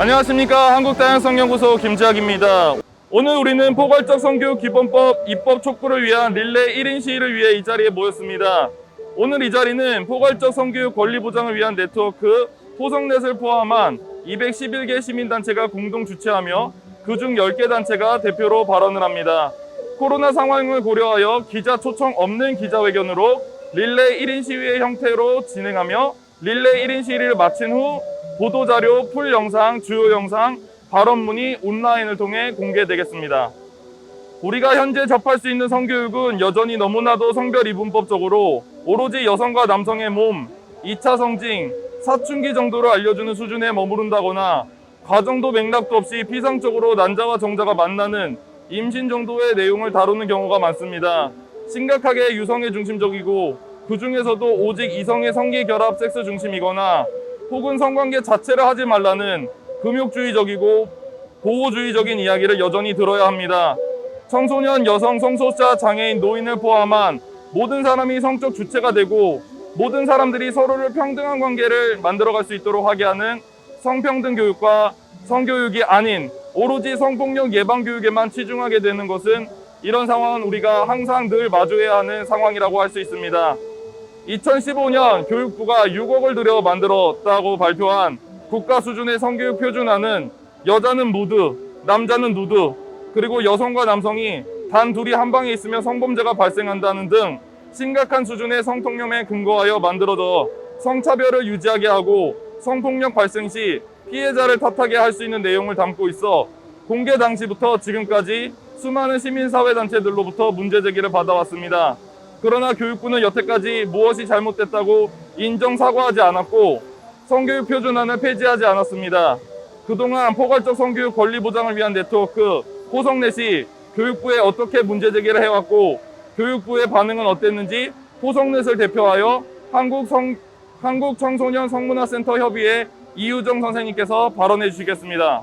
안녕하십니까. 한국다양성연구소 김지학입니다. 오늘 우리는 포괄적 성교육 기본법 입법 촉구를 위한 릴레이 1인 시위를 위해 이 자리에 모였습니다. 오늘 이 자리는 포괄적 성교육 권리 보장을 위한 네트워크 포성넷을 포함한 211개 시민단체가 공동 주최하며 그중 10개 단체가 대표로 발언을 합니다. 코로나 상황을 고려하여 기자 초청 없는 기자회견으로 릴레이 1인 시위의 형태로 진행하며 릴레이 1인 시위를 마친 후 보도자료, 풀 영상, 주요 영상, 발언문이 온라인을 통해 공개되겠습니다. 우리가 현재 접할 수 있는 성교육은 여전히 너무나도 성별 이분법적으로 오로지 여성과 남성의 몸, 2차 성징, 사춘기 정도를 알려주는 수준에 머무른다거나 과정도 맥락도 없이 피상적으로 난자와 정자가 만나는 임신 정도의 내용을 다루는 경우가 많습니다. 심각하게 유성애 중심적이고 그 중에서도 오직 이성의 성기 결합 섹스 중심이거나 혹은 성관계 자체를 하지 말라는 금욕주의적이고 보호주의적인 이야기를 여전히 들어야 합니다. 청소년, 여성, 성소수자, 장애인, 노인을 포함한 모든 사람이 성적 주체가 되고 모든 사람들이 서로를 평등한 관계를 만들어갈 수 있도록 하게 하는 성평등 교육과 성교육이 아닌 오로지 성폭력 예방 교육에만 치중하게 되는 것은 이런 상황은 우리가 항상 늘 마주해야 하는 상황이라고 할 수 있습니다. 2015년 교육부가 6억을 들여 만들었다고 발표한 국가 수준의 성교육 표준안은 여자는 무드, 남자는 누드, 그리고 여성과 남성이 단 둘이 한 방에 있으면 성범죄가 발생한다는 등 심각한 수준의 성통념에 근거하여 만들어져 성차별을 유지하게 하고 성폭력 발생 시 피해자를 탓하게 할 수 있는 내용을 담고 있어 공개 당시부터 지금까지 수많은 시민사회단체들로부터 문제 제기를 받아왔습니다. 그러나 교육부는 여태까지 무엇이 잘못됐다고 인정 사과하지 않았고 성교육 표준안을 폐지하지 않았습니다. 그동안 포괄적 성교육 권리 보장을 위한 네트워크 포성넷이 교육부에 어떻게 문제 제기를 해왔고 교육부의 반응은 어땠는지 포성넷을 대표하여 한국청소년 성문화센터 협의회 이유정 선생님께서 발언해 주시겠습니다.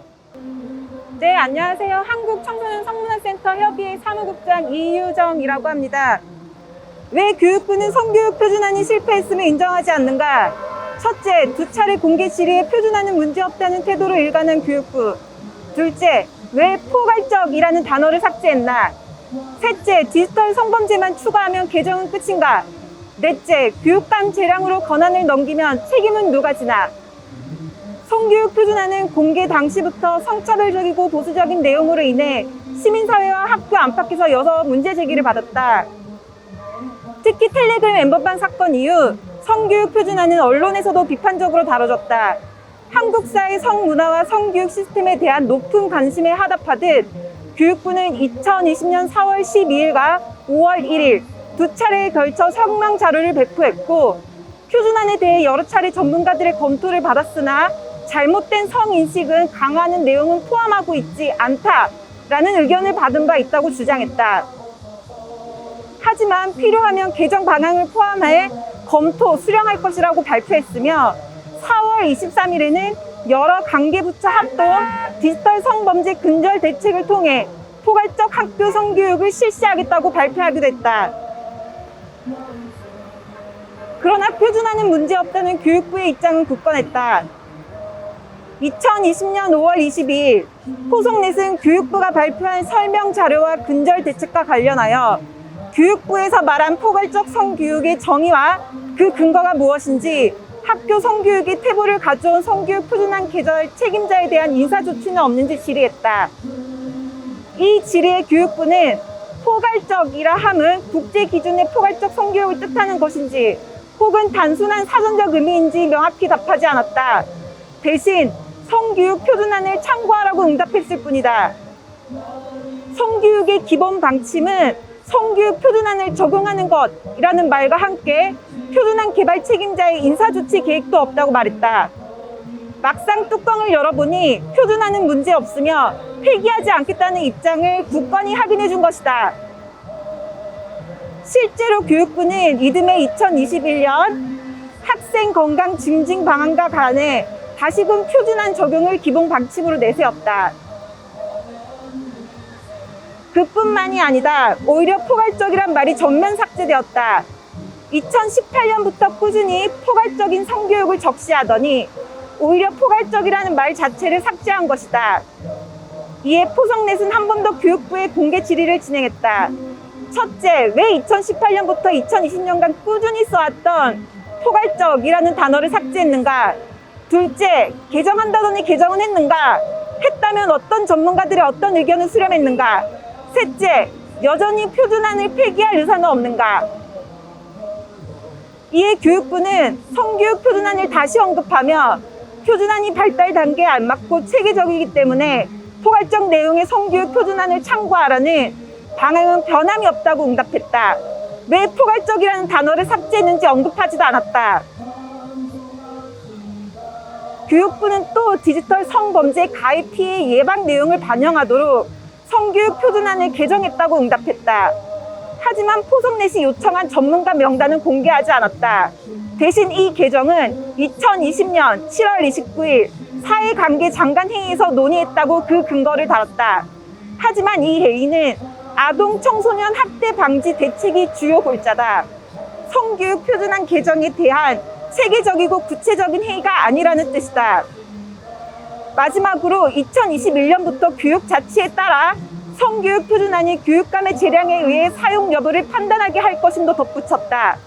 네, 안녕하세요. 한국청소년 성문화센터 협의회 사무국장 이유정이라고 합니다. 왜 교육부는 성교육 표준안이 실패했음을 인정하지 않는가? 첫째, 2차례 공개 질의에 표준안은 문제없다는 태도로 일관한 교육부. 둘째, 왜 포괄적이라는 단어를 삭제했나? 셋째, 디지털 성범죄만 추가하면 개정은 끝인가? 넷째, 교육감 재량으로 권한을 넘기면 책임은 누가 지나? 성교육 표준안은 공개 당시부터 성차별적이고 보수적인 내용으로 인해 시민사회와 학교 안팎에서 여러 문제 제기를 받았다. 특히 텔레그램 엠번방 사건 이후 성교육 표준안은 언론에서도 비판적으로 다뤄졌다. 한국사의 성문화와 성교육 시스템에 대한 높은 관심에 화답하듯 교육부는 2020년 4월 12일과 5월 1일 2차례에 걸쳐 성명 자료를 배포했고 표준안에 대해 여러 차례 전문가들의 검토를 받았으나 잘못된 성인식은 강화하는 내용은 포함하고 있지 않다라는 의견을 받은 바 있다고 주장했다. 하지만 필요하면 개정 방향을 포함해 검토, 수령할 것이라고 발표했으며 4월 23일에는 여러 관계부처 합동 디지털 성범죄 근절 대책을 통해 포괄적 학교 성교육을 실시하겠다고 발표하기도 했다. 그러나 표준안은 문제없다는 교육부의 입장은 굳건했다. 2020년 5월 22일 포성넷은 교육부가 발표한 설명 자료와 근절 대책과 관련하여 교육부에서 말한 포괄적 성교육의 정의와 그 근거가 무엇인지 학교 성교육이 태보를 가져온 성교육 표준안 개정 책임자에 대한 인사조치는 없는지 질의했다. 이 질의의 교육부는 포괄적이라 함은 국제 기준의 포괄적 성교육을 뜻하는 것인지 혹은 단순한 사전적 의미인지 명확히 답하지 않았다. 대신 성교육 표준안을 참고하라고 응답했을 뿐이다. 성교육의 기본 방침은 성교육 표준안을 적용하는 것이라는 말과 함께 표준안 개발 책임자의 인사조치 계획도 없다고 말했다. 막상 뚜껑을 열어보니 표준안은 문제없으며 폐기하지 않겠다는 입장을 굳건히 확인해 준 것이다. 실제로 교육부는 이듬해 2021년 학생 건강 증진 방안과 관해 다시금 표준안 적용을 기본 방침으로 내세웠다. 그뿐만이 아니다. 오히려 포괄적이란 말이 전면 삭제되었다. 2018년부터 꾸준히 포괄적인 성교육을 적시하더니 오히려 포괄적이라는 말 자체를 삭제한 것이다. 이에 포석넷은 한 번 더 교육부에 공개 질의를 진행했다. 첫째, 왜 2018년부터 2020년간 꾸준히 써왔던 포괄적이라는 단어를 삭제했는가? 둘째, 개정한다더니 개정은 했는가? 했다면 어떤 전문가들의 어떤 의견을 수렴했는가? 셋째, 여전히 표준안을 폐기할 의사는 없는가? 이에 교육부는 성교육 표준안을 다시 언급하며 표준안이 발달 단계에 안 맞고 체계적이기 때문에 포괄적 내용의 성교육 표준안을 참고하라는 방향은 변함이 없다고 응답했다. 왜 포괄적이라는 단어를 삭제했는지 언급하지도 않았다. 교육부는 또 디지털 성범죄 가해 피해 예방 내용을 반영하도록 성교육 표준안을 개정했다고 응답했다. 하지만 포석넷이 요청한 전문가 명단은 공개하지 않았다. 대신 이 개정은 2020년 7월 29일 사회관계 장관회의에서 논의했다고 그 근거를 달았다. 하지만 이 회의는 아동 청소년 학대 방지 대책이 주요 골자다. 성교육 표준안 개정에 대한 체계적이고 구체적인 회의가 아니라는 뜻이다. 마지막으로 2021년부터 교육자치에 따라 성교육 표준안이 교육감의 재량에 의해 사용 여부를 판단하게 할 것임도 덧붙였다.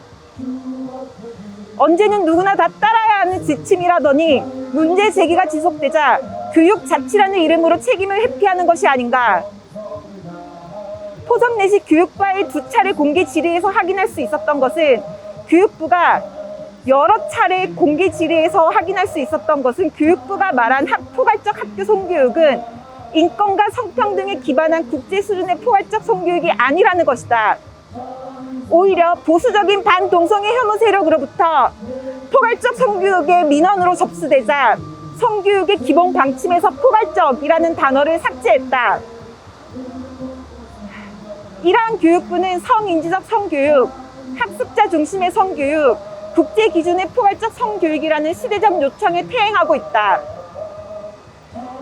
언제는 누구나 다 따라야 하는 지침이라더니 문제 제기가 지속되자 교육자치라는 이름으로 책임을 회피하는 것이 아닌가. 포석넷이 교육부와의 2차례 공개 질의에서 확인할 수 있었던 것은 교육부가 여러 차례 공개 질의에서 확인할 수 있었던 것은 교육부가 말한 포괄적 학교 성교육은 인권과 성평등에 기반한 국제 수준의 포괄적 성교육이 아니라는 것이다. 오히려 보수적인 반동성애 혐오 세력으로부터 포괄적 성교육의 민원으로 접수되자 성교육의 기본 방침에서 포괄적이라는 단어를 삭제했다. 이러한 교육부는 성인지적 성교육, 학습자 중심의 성교육, 국제 기준의 포괄적 성교육이라는 시대적 요청에 퇴행하고 있다.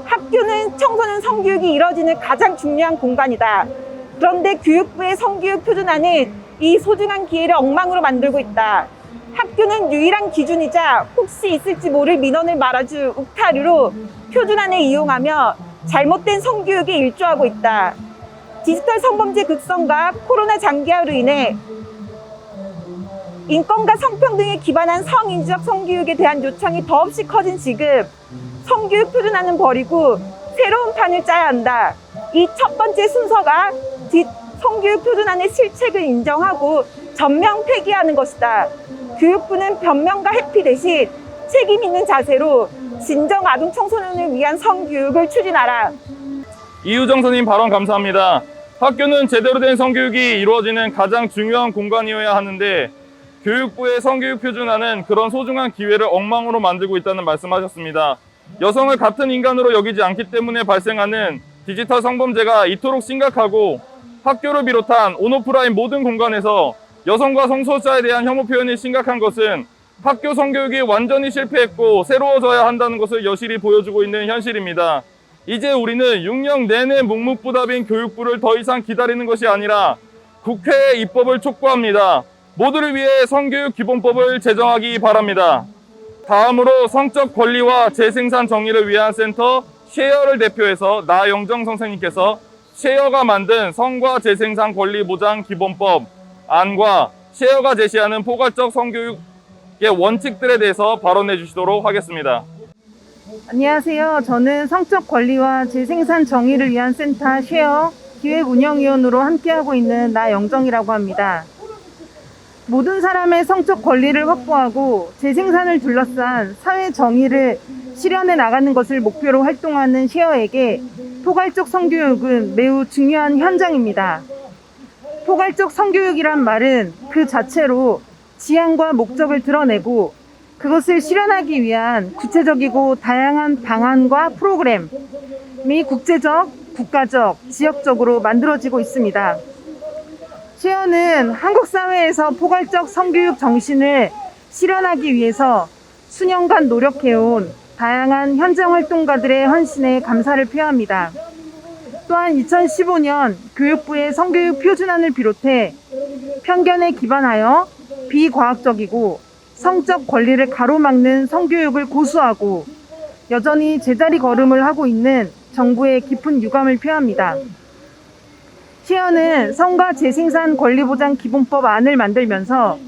학교는 청소년 성교육이 이뤄지는 가장 중요한 공간이다. 그런데 교육부의 성교육 표준안은 이 소중한 기회를 엉망으로 만들고 있다. 학교는 유일한 기준이자 혹시 있을지 모를 민원을 말아줄 욱타리로 표준안을 이용하며 잘못된 성교육에 일조하고 있다. 디지털 성범죄 극성과 코로나 장기화로 인해 인권과 성평등에 기반한 성인지적 성교육에 대한 요청이 더없이 커진 지금 성교육 표준안은 버리고 새로운 판을 짜야 한다. 이 첫 번째 순서가 성교육 표준안의 실책을 인정하고 전면 폐기하는 것이다. 교육부는 변명과 회피 대신 책임 있는 자세로 진정 아동 청소년을 위한 성교육을 추진하라. 이유정 선생님 발언 감사합니다. 학교는 제대로 된 성교육이 이루어지는 가장 중요한 공간이어야 하는데 교육부의 성교육 표준안은 그런 소중한 기회를 엉망으로 만들고 있다는 말씀하셨습니다. 여성을 같은 인간으로 여기지 않기 때문에 발생하는 디지털 성범죄가 이토록 심각하고 학교를 비롯한 온오프라인 모든 공간에서 여성과 성소수자에 대한 혐오 표현이 심각한 것은 학교 성교육이 완전히 실패했고 새로워져야 한다는 것을 여실히 보여주고 있는 현실입니다. 이제 우리는 6년 내내 묵묵부답인 교육부를 더 이상 기다리는 것이 아니라 국회의 입법을 촉구합니다. 모두를 위해 성교육 기본법을 제정하기 바랍니다. 다음으로 성적 권리와 재생산 정의를 위한 센터 쉐어를 대표해서 나영정 선생님께서 쉐어가 만든 성과 재생산 권리 보장 기본법 안과 쉐어가 제시하는 포괄적 성교육의 원칙들에 대해서 발언해 주시도록 하겠습니다. 안녕하세요. 저는 성적 권리와 재생산 정의를 위한 센터 쉐어 기획운영위원으로 함께하고 있는 나영정이라고 합니다. 모든 사람의 성적 권리를 확보하고 재생산을 둘러싼 사회 정의를 실현해 나가는 것을 목표로 활동하는 쉐어에게 포괄적 성교육은 매우 중요한 현장입니다. 포괄적 성교육이란 말은 그 자체로 지향과 목적을 드러내고 그것을 실현하기 위한 구체적이고 다양한 방안과 프로그램이 국제적, 국가적, 지역적으로 만들어지고 있습니다. 쉐어는 한국 사회에서 포괄적 성교육 정신을 실현하기 위해서 수년간 노력해온 다양한 현장 활동가들의 헌신에 감사를 표합니다. 또한 2015년 교육부의 성교육 표준안을 비롯해 편견에 기반하여 비과학적이고 성적 권리를 가로막는 성교육을 고수하고 여전히 제자리 걸음을 하고 있는 정부의 깊은 유감을 표합니다. 시연은 성과 재생산 권리보장 기본법 안을 만들면서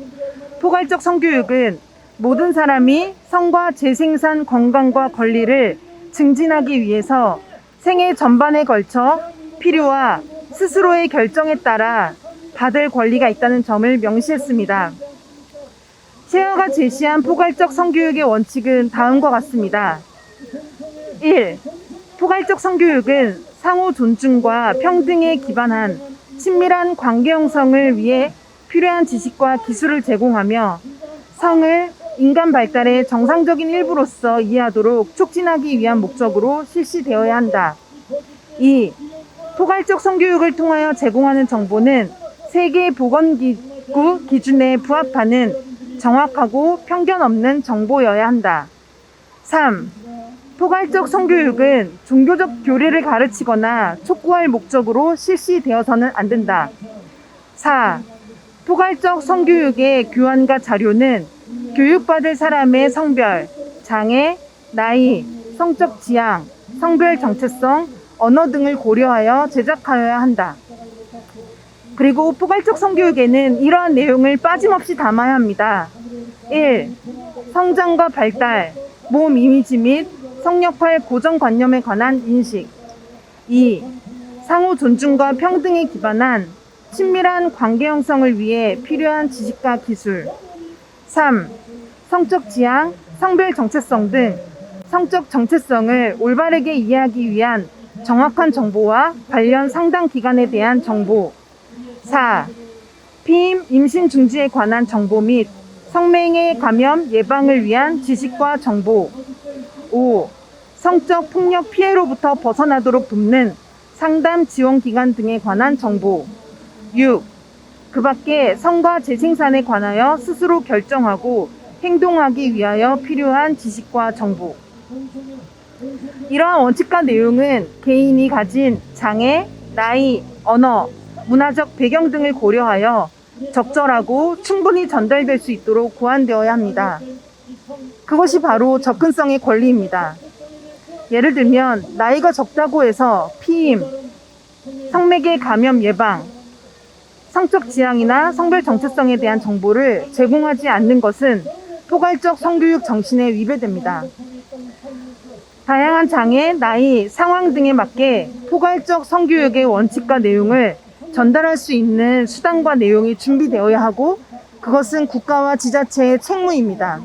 포괄적 성교육은 모든 사람이 성과 재생산 건강과 권리를 증진하기 위해서 생애 전반에 걸쳐 필요와 스스로의 결정에 따라 받을 권리가 있다는 점을 명시했습니다. 시어가 제시한 포괄적 성교육의 원칙은 다음과 같습니다. 1. 포괄적 성교육은 상호 존중과 평등에 기반한 친밀한 관계 형성을 위해 필요한 지식과 기술을 제공하며 성을 인간 발달의 정상적인 일부로서 이해하도록 촉진하기 위한 목적으로 실시되어야 한다. 2. 포괄적 성교육을 통하여 제공하는 정보는 세계보건기구 기준에 부합하는 정확하고 편견 없는 정보여야 한다. 3. 포괄적 성교육은 종교적 교리를 가르치거나 촉구할 목적으로 실시되어서는 안 된다. 4. 포괄적 성교육의 교환과 자료는 교육받을 사람의 성별, 장애, 나이, 성적 지향, 성별 정체성, 언어 등을 고려하여 제작하여야 한다. 그리고 포괄적 성교육에는 이러한 내용을 빠짐없이 담아야 합니다. 1. 성장과 발달, 몸 이미지 및 성역할 고정관념에 관한 인식. 2. 상호 존중과 평등에 기반한 친밀한 관계 형성을 위해 필요한 지식과 기술. 3. 성적 지향, 성별 정체성 등 성적 정체성을 올바르게 이해하기 위한 정확한 정보와 관련 상당 기간에 대한 정보. 4. 피임, 임신 중지에 관한 정보 및 성매개 감염 예방을 위한 지식과 정보. 5. 성적 폭력 피해로부터 벗어나도록 돕는 상담 지원 기관 등에 관한 정보. 6. 그 밖에 성과 재생산에 관하여 스스로 결정하고 행동하기 위하여 필요한 지식과 정보. 이러한 원칙과 내용은 개인이 가진 장애, 나이, 언어, 문화적 배경 등을 고려하여 적절하고 충분히 전달될 수 있도록 고안되어야 합니다. 그것이 바로 접근성의 권리입니다. 예를 들면 나이가 적다고 해서 피임, 성매개 감염 예방, 성적 지향이나 성별 정체성에 대한 정보를 제공하지 않는 것은 포괄적 성교육 정신에 위배됩니다. 다양한 장애, 나이, 상황 등에 맞게 포괄적 성교육의 원칙과 내용을 전달할 수 있는 수단과 내용이 준비되어야 하고 그것은 국가와 지자체의 책무입니다.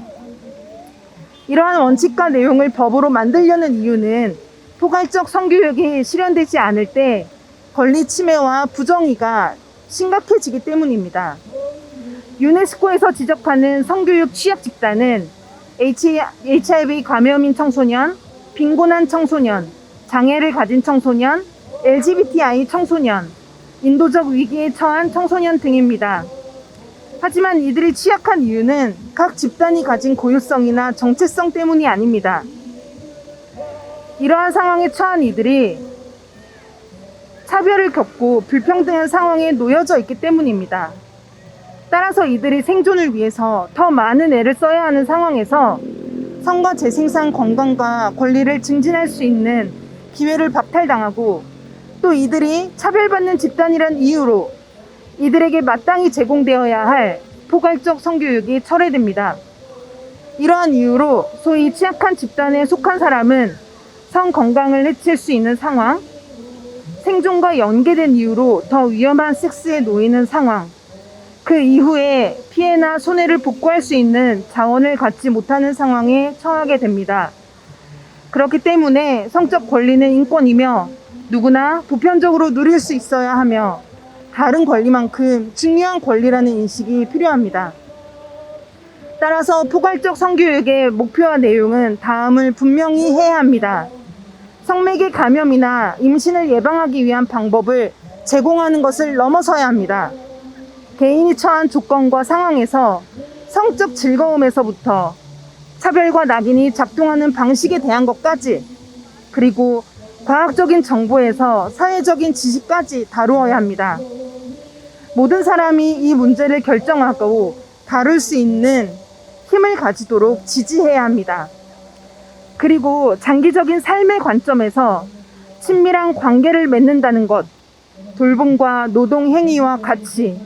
이러한 원칙과 내용을 법으로 만들려는 이유는 포괄적 성교육이 실현되지 않을 때 권리 침해와 부정의가 심각해지기 때문입니다. 유네스코에서 지적하는 성교육 취약 집단은 HIV 감염인 청소년, 빈곤한 청소년, 장애를 가진 청소년, LGBTI 청소년, 인도적 위기에 처한 청소년 등입니다. 하지만 이들이 취약한 이유는 각 집단이 가진 고유성이나 정체성 때문이 아닙니다. 이러한 상황에 처한 이들이 차별을 겪고 불평등한 상황에 놓여져 있기 때문입니다. 따라서 이들이 생존을 위해서 더 많은 애를 써야 하는 상황에서 성과 재생산 건강과 권리를 증진할 수 있는 기회를 박탈당하고 또 이들이 차별받는 집단이란 이유로 이들에게 마땅히 제공되어야 할 포괄적 성교육이 철회됩니다. 이러한 이유로 소위 취약한 집단에 속한 사람은 성 건강을 해칠 수 있는 상황, 생존과 연계된 이유로 더 위험한 섹스에 놓이는 상황, 그 이후에 피해나 손해를 복구할 수 있는 자원을 갖지 못하는 상황에 처하게 됩니다. 그렇기 때문에 성적 권리는 인권이며 누구나 보편적으로 누릴 수 있어야 하며 다른 권리만큼 중요한 권리라는 인식이 필요합니다. 따라서 포괄적 성교육의 목표와 내용은 다음을 분명히 해야 합니다. 성매개 감염이나 임신을 예방하기 위한 방법을 제공하는 것을 넘어서야 합니다. 개인이 처한 조건과 상황에서 성적 즐거움에서부터 차별과 낙인이 작동하는 방식에 대한 것까지 그리고 과학적인 정보에서 사회적인 지식까지 다루어야 합니다. 모든 사람이 이 문제를 결정하고 다룰 수 있는 힘을 가지도록 지지해야 합니다. 그리고 장기적인 삶의 관점에서 친밀한 관계를 맺는다는 것, 돌봄과 노동 행위와 가치,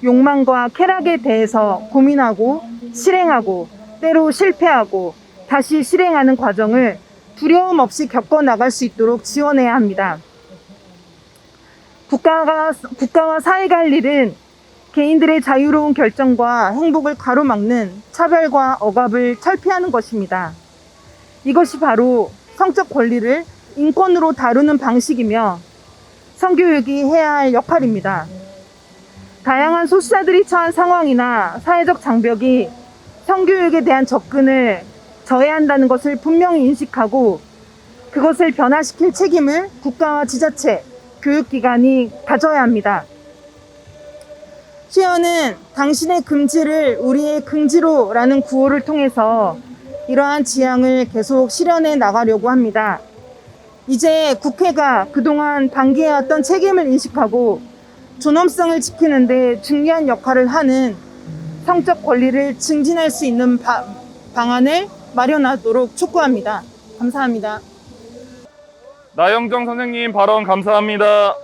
욕망과 쾌락에 대해서 고민하고 실행하고 때로 실패하고 다시 실행하는 과정을 두려움 없이 겪어 나갈 수 있도록 지원해야 합니다. 국가와 사회가 할 일은 개인들의 자유로운 결정과 행복을 가로막는 차별과 억압을 철폐하는 것입니다. 이것이 바로 성적 권리를 인권으로 다루는 방식이며 성교육이 해야 할 역할입니다. 다양한 소수자들이 처한 상황이나 사회적 장벽이 성교육에 대한 접근을 저해한다는 것을 분명히 인식하고 그것을 변화시킬 책임을 국가와 지자체, 교육기관이 가져야 합니다. 시연은 당신의 금지를 우리의 긍지로라는 구호를 통해서 이러한 지향을 계속 실현해 나가려고 합니다. 이제 국회가 그동안 방기해왔던 책임을 인식하고 존엄성을 지키는 데 중요한 역할을 하는 성적 권리를 증진할 수 있는 방안을 마련하도록 촉구합니다. 감사합니다. 나영정 선생님 발언 감사합니다.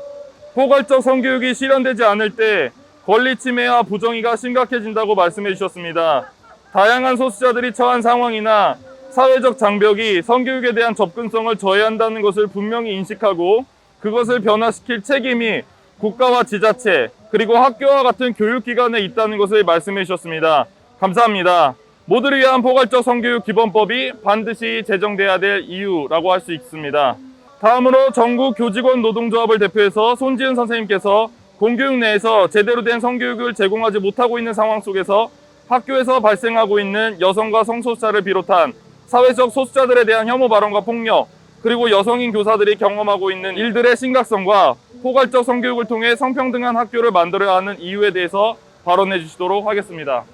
포괄적 성교육이 실현되지 않을 때 권리 침해와 부정의가 심각해진다고 말씀해 주셨습니다. 다양한 소수자들이 처한 상황이나 사회적 장벽이 성교육에 대한 접근성을 저해한다는 것을 분명히 인식하고 그것을 변화시킬 책임이 국가와 지자체 그리고 학교와 같은 교육기관에 있다는 것을 말씀해 주셨습니다. 감사합니다. 모두를 위한 포괄적 성교육 기본법이 반드시 제정돼야 될 이유라고 할 수 있습니다. 다음으로 전국 교직원 노동조합을 대표해서 손지은 선생님께서 공교육 내에서 제대로 된 성교육을 제공하지 못하고 있는 상황 속에서 학교에서 발생하고 있는 여성과 성소수자를 비롯한 사회적 소수자들에 대한 혐오 발언과 폭력, 그리고 여성인 교사들이 경험하고 있는 일들의 심각성과 포괄적 성교육을 통해 성평등한 학교를 만들어야 하는 이유에 대해서 발언해 주시도록 하겠습니다.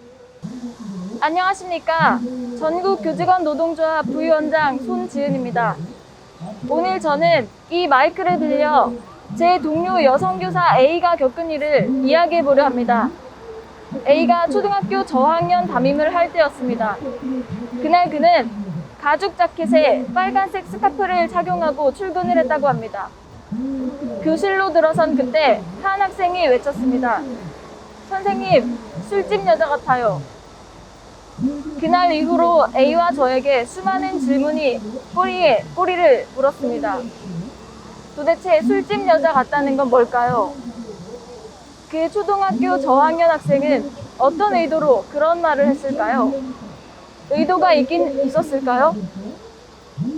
안녕하십니까. 전국 교직원 노동조합 부위원장 손지은입니다. 오늘 저는 이 마이크를 빌려 제 동료 여성교사 A가 겪은 일을 이야기해 보려 합니다. A가 초등학교 저학년 담임을 할 때였습니다. 그날 그는 가죽 자켓에 빨간색 스카프를 착용하고 출근을 했다고 합니다. 교실로 들어선 그때 한 학생이 외쳤습니다. 선생님, 술집 여자 같아요. 그날 이후로 A와 저에게 수많은 질문이 꼬리에 꼬리를 물었습니다. 도대체 술집 여자 같다는 건 뭘까요? 그 초등학교 저학년 학생은 어떤 의도로 그런 말을 했을까요? 의도가 있긴 있었을까요?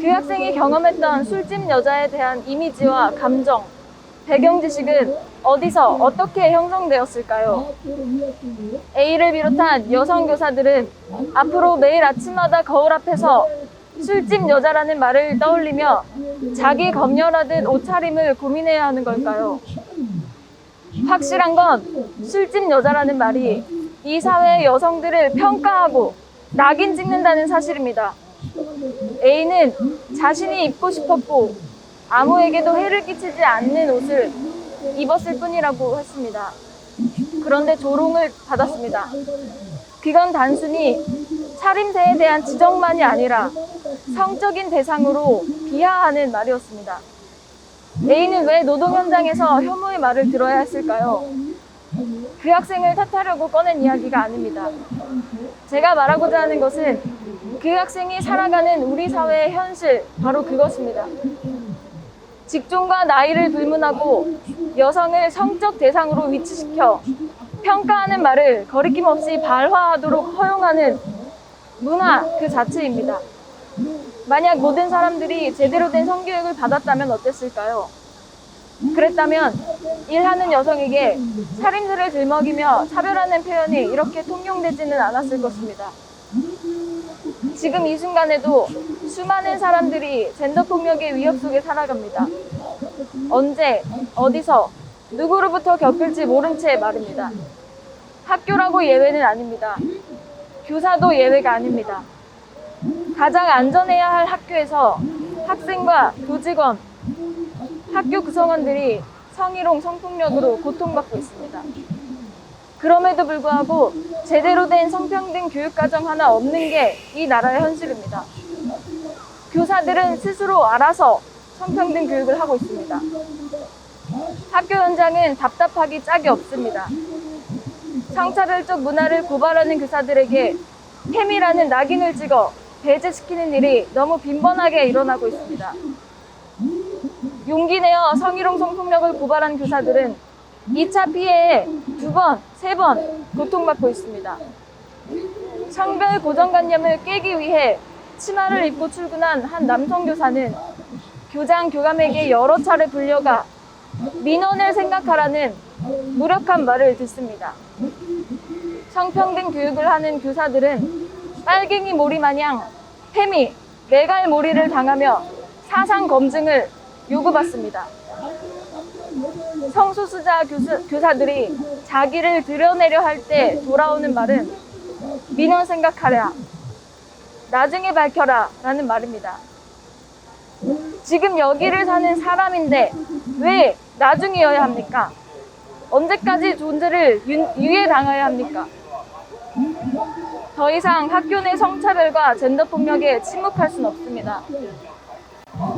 그 학생이 경험했던 술집 여자에 대한 이미지와 감정, 배경 지식은 어디서 어떻게 형성되었을까요? A를 비롯한 여성 교사들은 앞으로 매일 아침마다 거울 앞에서 술집 여자라는 말을 떠올리며 자기 검열하듯 옷차림을 고민해야 하는 걸까요? 확실한 건 술집 여자라는 말이 이 사회의 여성들을 평가하고 낙인 찍는다는 사실입니다. A는 자신이 입고 싶었고 아무에게도 해를 끼치지 않는 옷을 입었을 뿐이라고 했습니다. 그런데 조롱을 받았습니다. 그건 단순히 차림새에 대한 지적만이 아니라 성적인 대상으로 비하하는 말이었습니다. A는 왜 노동 현장에서 혐오의 말을 들어야 했을까요? 그 학생을 탓하려고 꺼낸 이야기가 아닙니다. 제가 말하고자 하는 것은 그 학생이 살아가는 우리 사회의 현실, 바로 그것입니다. 직종과 나이를 불문하고 여성을 성적 대상으로 위치시켜 평가하는 말을 거리낌 없이 발화하도록 허용하는 문화 그 자체입니다. 만약 모든 사람들이 제대로 된 성교육을 받았다면 어땠을까요? 그랬다면 일하는 여성에게 차림새를 들먹이며 차별하는 표현이 이렇게 통용되지는 않았을 것입니다. 지금 이 순간에도 수많은 사람들이 젠더 폭력의 위협 속에 살아갑니다. 언제, 어디서, 누구로부터 겪을지 모른 채 말입니다. 학교라고 예외는 아닙니다. 교사도 예외가 아닙니다. 가장 안전해야 할 학교에서 학생과 교직원, 학교 구성원들이 성희롱, 성폭력으로 고통받고 있습니다. 그럼에도 불구하고 제대로 된 성평등 교육과정 하나 없는 게 이 나라의 현실입니다. 교사들은 스스로 알아서 성평등 교육을 하고 있습니다. 학교 현장은 답답하기 짝이 없습니다. 성차별적 문화를 고발하는 교사들에게 팸이라는 낙인을 찍어 배제시키는 일이 너무 빈번하게 일어나고 있습니다. 용기 내어 성희롱 성폭력을 고발한 교사들은 2차 피해에 2번, 3번 고통받고 있습니다. 성별 고정관념을 깨기 위해 치마를 입고 출근한 한 남성 교사는 교장, 교감에게 여러 차례 불려가 민원을 생각하라는 무력한 말을 듣습니다. 성평등 교육을 하는 교사들은 빨갱이 몰이 마냥 팸이 매갈 몰이를 당하며 사상 검증을 요구받습니다. 성소수자 교사들이 자기를 드러내려 할 때 돌아오는 말은 민원 생각하라, 나중에 밝혀라 라는 말입니다. 지금 여기를 사는 사람인데 왜 나중이어야 합니까? 언제까지 존재를 유예당해야 합니까? 더 이상 학교 내 성차별과 젠더폭력에 침묵할 수는 없습니다.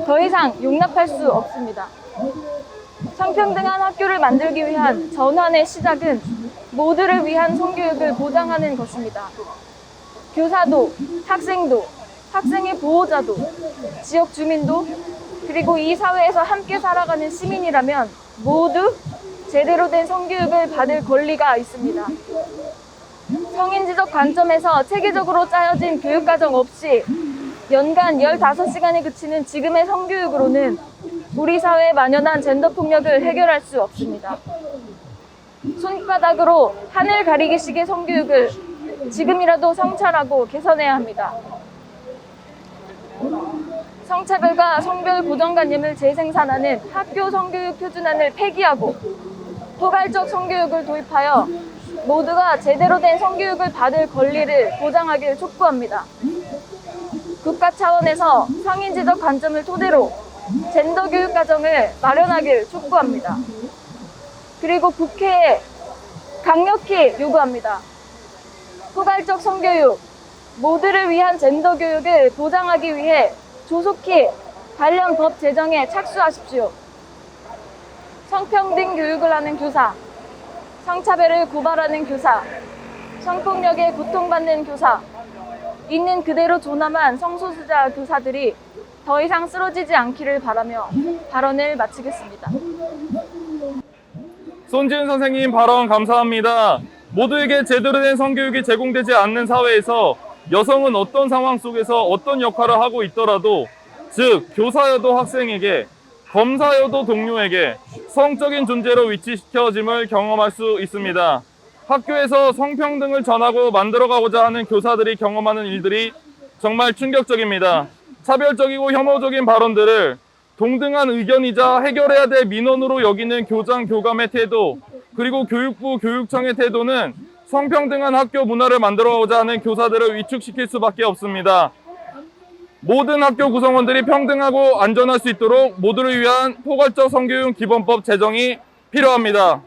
더 이상 용납할 수 없습니다. 성평등한 학교를 만들기 위한 전환의 시작은 모두를 위한 성교육을 보장하는 것입니다. 교사도, 학생도, 학생의 보호자도, 지역 주민도, 그리고 이 사회에서 함께 살아가는 시민이라면 모두 제대로 된 성교육을 받을 권리가 있습니다. 성인지적 관점에서 체계적으로 짜여진 교육과정 없이 연간 15시간에 그치는 지금의 성교육으로는 우리 사회에 만연한 젠더폭력을 해결할 수 없습니다. 손바닥으로 하늘 가리기식의 성교육을 지금이라도 성찰하고 개선해야 합니다. 성차별과 성별 고정관념을 재생산하는 학교 성교육 표준안을 폐기하고 포괄적 성교육을 도입하여 모두가 제대로 된 성교육을 받을 권리를 보장하길 촉구합니다. 국가 차원에서 성인지적 관점을 토대로 젠더 교육 과정을 마련하길 촉구합니다. 그리고 국회에 강력히 요구합니다. 포괄적 성교육, 모두를 위한 젠더 교육을 보장하기 위해 조속히 관련 법 제정에 착수하십시오. 성평등 교육을 하는 교사, 성차별을 고발하는 교사, 성폭력에 고통받는 교사, 있는 그대로 존엄한 성소수자 교사들이 더 이상 쓰러지지 않기를 바라며 발언을 마치겠습니다. 손지은 선생님 발언 감사합니다. 모두에게 제대로 된 성교육이 제공되지 않는 사회에서 여성은 어떤 상황 속에서 어떤 역할을 하고 있더라도, 즉 교사여도 학생에게, 검사여도 동료에게 성적인 존재로 위치시켜짐을 경험할 수 있습니다. 학교에서 성평등을 전하고 만들어가고자 하는 교사들이 경험하는 일들이 정말 충격적입니다. 차별적이고 혐오적인 발언들을 동등한 의견이자 해결해야 될 민원으로 여기는 교장, 교감의 태도, 그리고 교육부, 교육청의 태도는 성평등한 학교 문화를 만들어가고자 하는 교사들을 위축시킬 수밖에 없습니다. 모든 학교 구성원들이 평등하고 안전할 수 있도록 모두를 위한 포괄적 성교육 기본법 제정이 필요합니다.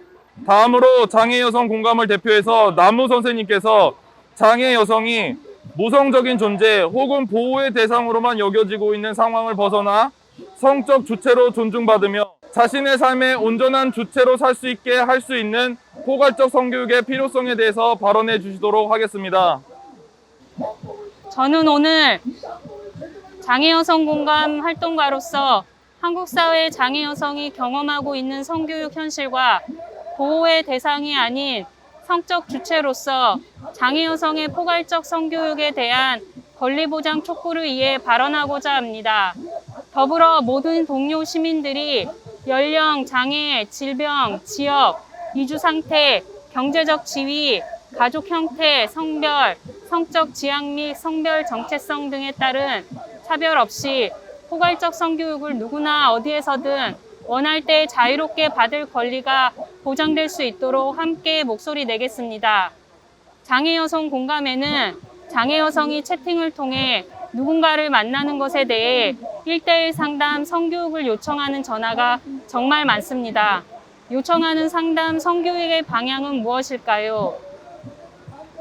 다음으로 장애 여성 공감을 대표해서 남우 선생님께서 장애 여성이 모성적인 존재 혹은 보호의 대상으로만 여겨지고 있는 상황을 벗어나 성적 주체로 존중받으며 자신의 삶의 온전한 주체로 살 수 있게 할 수 있는 포괄적 성교육의 필요성에 대해서 발언해 주시도록 하겠습니다. 저는 오늘 장애 여성 공감 활동가로서 한국 사회 장애 여성이 경험하고 있는 성교육 현실과 보호의 대상이 아닌 성적 주체로서 장애 여성의 포괄적 성교육에 대한 권리 보장 촉구를 위해 발언하고자 합니다. 더불어 모든 동료 시민들이 연령, 장애, 질병, 지역, 이주 상태, 경제적 지위, 가족 형태, 성별, 성적 지향 및 성별 정체성 등에 따른 차별 없이 포괄적 성교육을 누구나 어디에서든 원할 때 자유롭게 받을 권리가 보장될 수 있도록 함께 목소리 내겠습니다. 장애 여성 공감에는 장애 여성이 채팅을 통해 누군가를 만나는 것에 대해 1:1 상담 성교육을 요청하는 전화가 정말 많습니다. 요청하는 상담 성교육의 방향은 무엇일까요?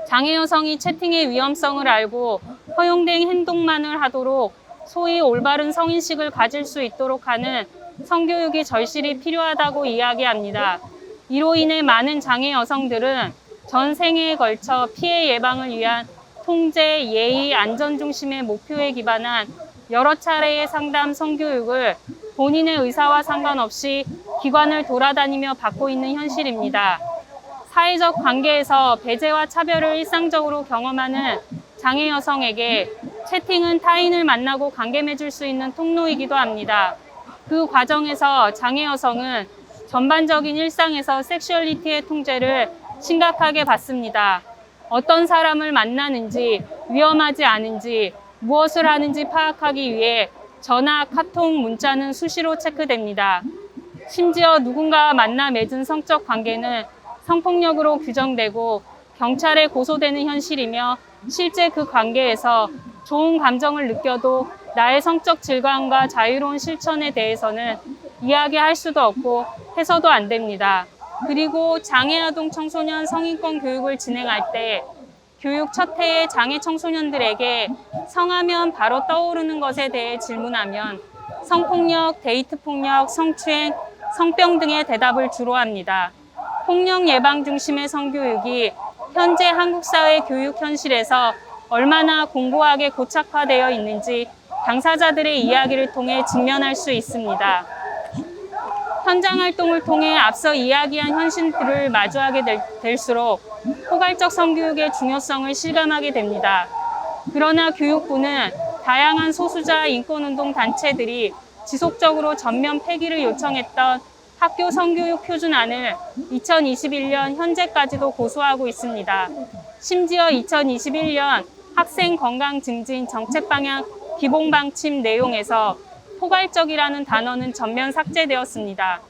장애 여성이 채팅의 위험성을 알고 허용된 행동만을 하도록 소위 올바른 성인식을 가질 수 있도록 하는 성교육이 절실히 필요하다고 이야기합니다. 이로 인해 많은 장애 여성들은 전 생애에 걸쳐 피해 예방을 위한 통제, 예의, 안전 중심의 목표에 기반한 여러 차례의 상담 성교육을 본인의 의사와 상관없이 기관을 돌아다니며 받고 있는 현실입니다. 사회적 관계에서 배제와 차별을 일상적으로 경험하는 장애 여성에게 채팅은 타인을 만나고 관계 맺을 수 있는 통로이기도 합니다. 그 과정에서 장애 여성은 전반적인 일상에서 섹슈얼리티의 통제를 심각하게 받습니다. 어떤 사람을 만나는지, 위험하지 않은지, 무엇을 하는지 파악하기 위해 전화, 카톡, 문자는 수시로 체크됩니다. 심지어 누군가와 만나 맺은 성적 관계는 성폭력으로 규정되고 경찰에 고소되는 현실이며 실제 그 관계에서 좋은 감정을 느껴도 나의 성적 질감과 자유로운 실천에 대해서는 이야기할 수도 없고 해서도 안 됩니다. 그리고 장애아동 청소년 성인권 교육을 진행할 때 교육 첫 해에 장애 청소년들에게 성하면 바로 떠오르는 것에 대해 질문하면 성폭력, 데이트폭력, 성추행, 성병 등의 대답을 주로 합니다. 폭력 예방 중심의 성교육이 현재 한국 사회 교육 현실에서 얼마나 공고하게 고착화되어 있는지 당사자들의 이야기를 통해 직면할 수 있습니다. 현장 활동을 통해 앞서 이야기한 현실들을 마주하게 될수록 포괄적 성교육의 중요성을 실감하게 됩니다. 그러나 교육부는 다양한 소수자 인권운동 단체들이 지속적으로 전면 폐기를 요청했던 학교 성교육 표준안을 2021년 현재까지도 고수하고 있습니다. 심지어 2021년 학생 건강 증진 정책 방향 기본 방침 내용에서 포괄적이라는 단어는 전면 삭제되었습니다.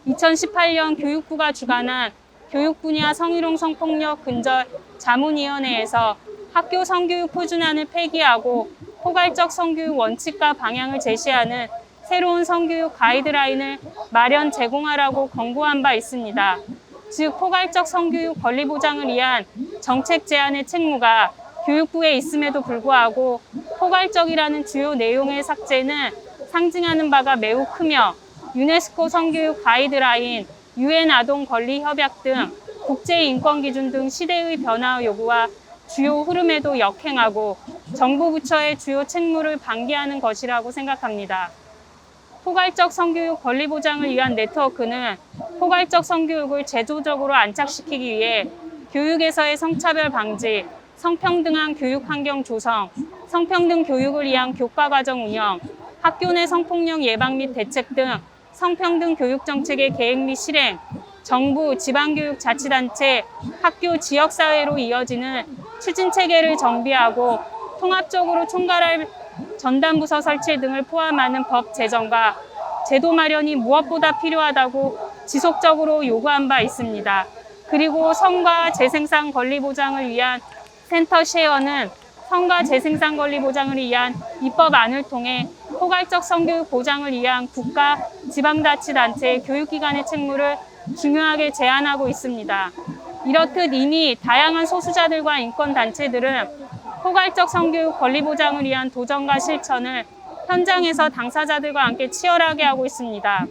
2018년 교육부가 주관한 교육 분야 성희롱 성폭력 근절 자문위원회에서 학교 성교육 표준안을 폐기하고 포괄적 성교육 원칙과 방향을 제시하는 새로운 성교육 가이드라인을 마련 제공하라고 권고한 바 있습니다. 즉 포괄적 성교육 권리 보장을 위한 정책 제안의 책무가 교육부에 있음에도 불구하고 포괄적이라는 주요 내용의 삭제는 상징하는 바가 매우 크며 유네스코 성교육 가이드라인, 유엔 아동 권리 협약 등 국제 인권 기준 등 시대의 변화 요구와 주요 흐름에도 역행하고 정부 부처의 주요 책무를 방기하는 것이라고 생각합니다. 포괄적 성교육 권리 보장을 위한 네트워크는 포괄적 성교육을 제도적으로 안착시키기 위해 교육에서의 성차별 방지, 성평등한 교육 환경 조성, 성평등 교육을 위한 교과과정 운영, 학교 내 성폭력 예방 및 대책 등 성평등 교육 정책의 계획 및 실행, 정부, 지방교육자치단체, 학교, 지역사회로 이어지는 추진체계를 정비하고 통합적으로 총괄할 전담부서 설치 등을 포함하는 법 제정과 제도 마련이 무엇보다 필요하다고 지속적으로 요구한 바 있습니다. 그리고 성과 재생산 권리 보장을 위한 센터 쉐어는 성과 재생산 권리 보장을 위한 입법안을 통해 포괄적 성교육 보장을 위한 국가, 지방자치단체, 교육기관의 책무를 중요하게 제안하고 있습니다. 이렇듯 이미 다양한 소수자들과 인권단체들은 포괄적 성교육 권리 보장을 위한 도전과 실천을 현장에서 당사자들과 함께 치열하게 하고 있습니다.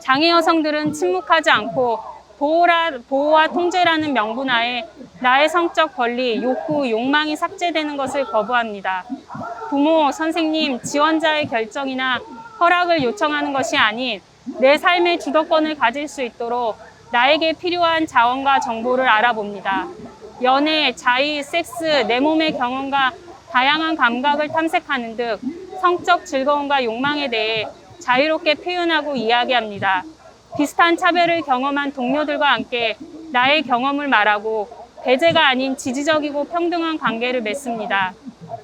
장애 여성들은 침묵하지 않고 보호와 통제라는 명분하에 나의 성적 권리, 욕구, 욕망이 삭제되는 것을 거부합니다. 부모, 선생님, 지원자의 결정이나 허락을 요청하는 것이 아닌 내 삶의 주도권을 가질 수 있도록 나에게 필요한 자원과 정보를 알아봅니다. 연애, 자의, 섹스, 내 몸의 경험과 다양한 감각을 탐색하는 등 성적 즐거움과 욕망에 대해 자유롭게 표현하고 이야기합니다. 비슷한 차별을 경험한 동료들과 함께 나의 경험을 말하고 배제가 아닌 지지적이고 평등한 관계를 맺습니다.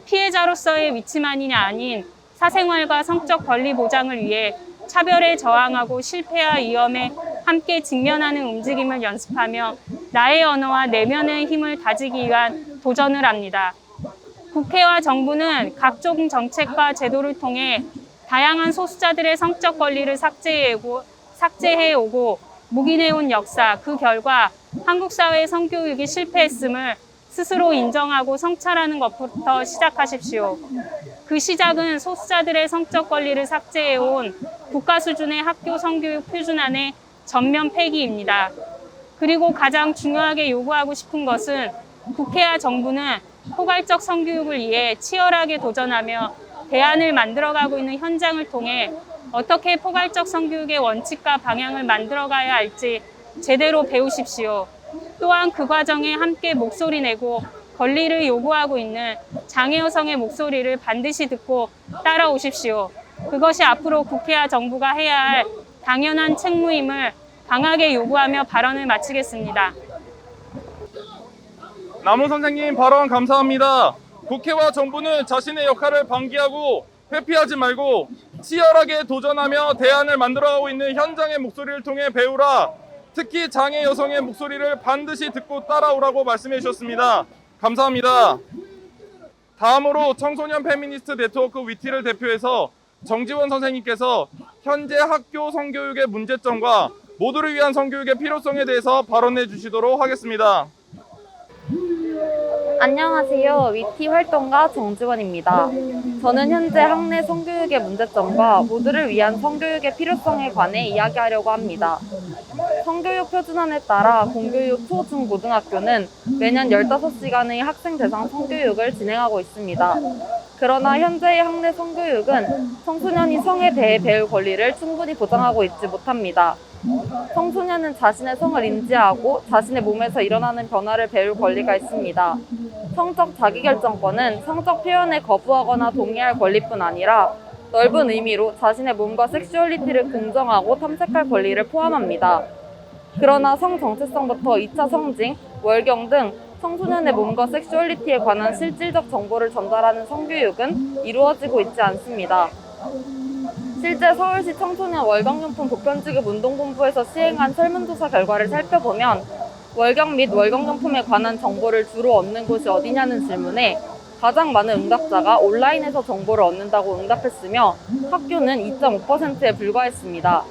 피해자로서의 위치만이 아닌 사생활과 성적 권리 보장을 위해 차별에 저항하고 실패와 위험에 함께 직면하는 움직임을 연습하며 나의 언어와 내면의 힘을 다지기 위한 도전을 합니다. 국회와 정부는 각종 정책과 제도를 통해 다양한 소수자들의 성적 권리를 삭제해오고 묵인해온 역사, 그 결과 한국 사회의 성교육이 실패했음을 스스로 인정하고 성찰하는 것부터 시작하십시오. 그 시작은 소수자들의 성적 권리를 삭제해온 국가 수준의 학교 성교육 표준안의 전면 폐기입니다. 그리고 가장 중요하게 요구하고 싶은 것은 국회와 정부는 포괄적 성교육을 위해 치열하게 도전하며 대안을 만들어가고 있는 현장을 통해 어떻게 포괄적 성교육의 원칙과 방향을 만들어가야 할지 제대로 배우십시오. 또한 그 과정에 함께 목소리 내고 권리를 요구하고 있는 장애 여성의 목소리를 반드시 듣고 따라오십시오. 그것이 앞으로 국회와 정부가 해야 할 당연한 책무임을 강하게 요구하며 발언을 마치겠습니다. 남은 선생님 발언 감사합니다. 국회와 정부는 자신의 역할을 방기하고 회피하지 말고 치열하게 도전하며 대안을 만들어가고 있는 현장의 목소리를 통해 배우라. 특히 장애 여성의 목소리를 반드시 듣고 따라오라고 말씀해 주셨습니다. 감사합니다. 다음으로 청소년 페미니스트 네트워크 위티를 대표해서 정지원 선생님께서 현재 학교 성교육의 문제점과 모두를 위한 성교육의 필요성에 대해서 발언해 주시도록 하겠습니다. 안녕하세요. 위티 활동가 정지원입니다. 저는 현재 학내 성교육의 문제점과 모두를 위한 성교육의 필요성에 관해 이야기하려고 합니다. 성교육 표준안에 따라 공교육 초, 중, 고등학교는 매년 15시간의 학생 대상 성교육을 진행하고 있습니다. 그러나 현재의 학내 성교육은 청소년이 성에 대해 배울 권리를 충분히 보장하고 있지 못합니다. 청소년은 자신의 성을 인지하고 자신의 몸에서 일어나는 변화를 배울 권리가 있습니다. 성적 자기결정권은 성적 표현에 거부하거나 동의할 권리뿐 아니라 넓은 의미로 자신의 몸과 섹슈얼리티를 긍정하고 탐색할 권리를 포함합니다. 그러나 성 정체성부터 2차 성징, 월경 등 청소년의 몸과 섹슈얼리티에 관한 실질적 정보를 전달하는 성교육은 이루어지고 있지 않습니다. 실제 서울시 청소년 월경용품 보편지급 운동본부에서 시행한 설문조사 결과를 살펴보면 월경 및 월경용품에 관한 정보를 주로 얻는 곳이 어디냐는 질문에 가장 많은 응답자가 온라인에서 정보를 얻는다고 응답했으며 학교는 2.5%에 불과했습니다.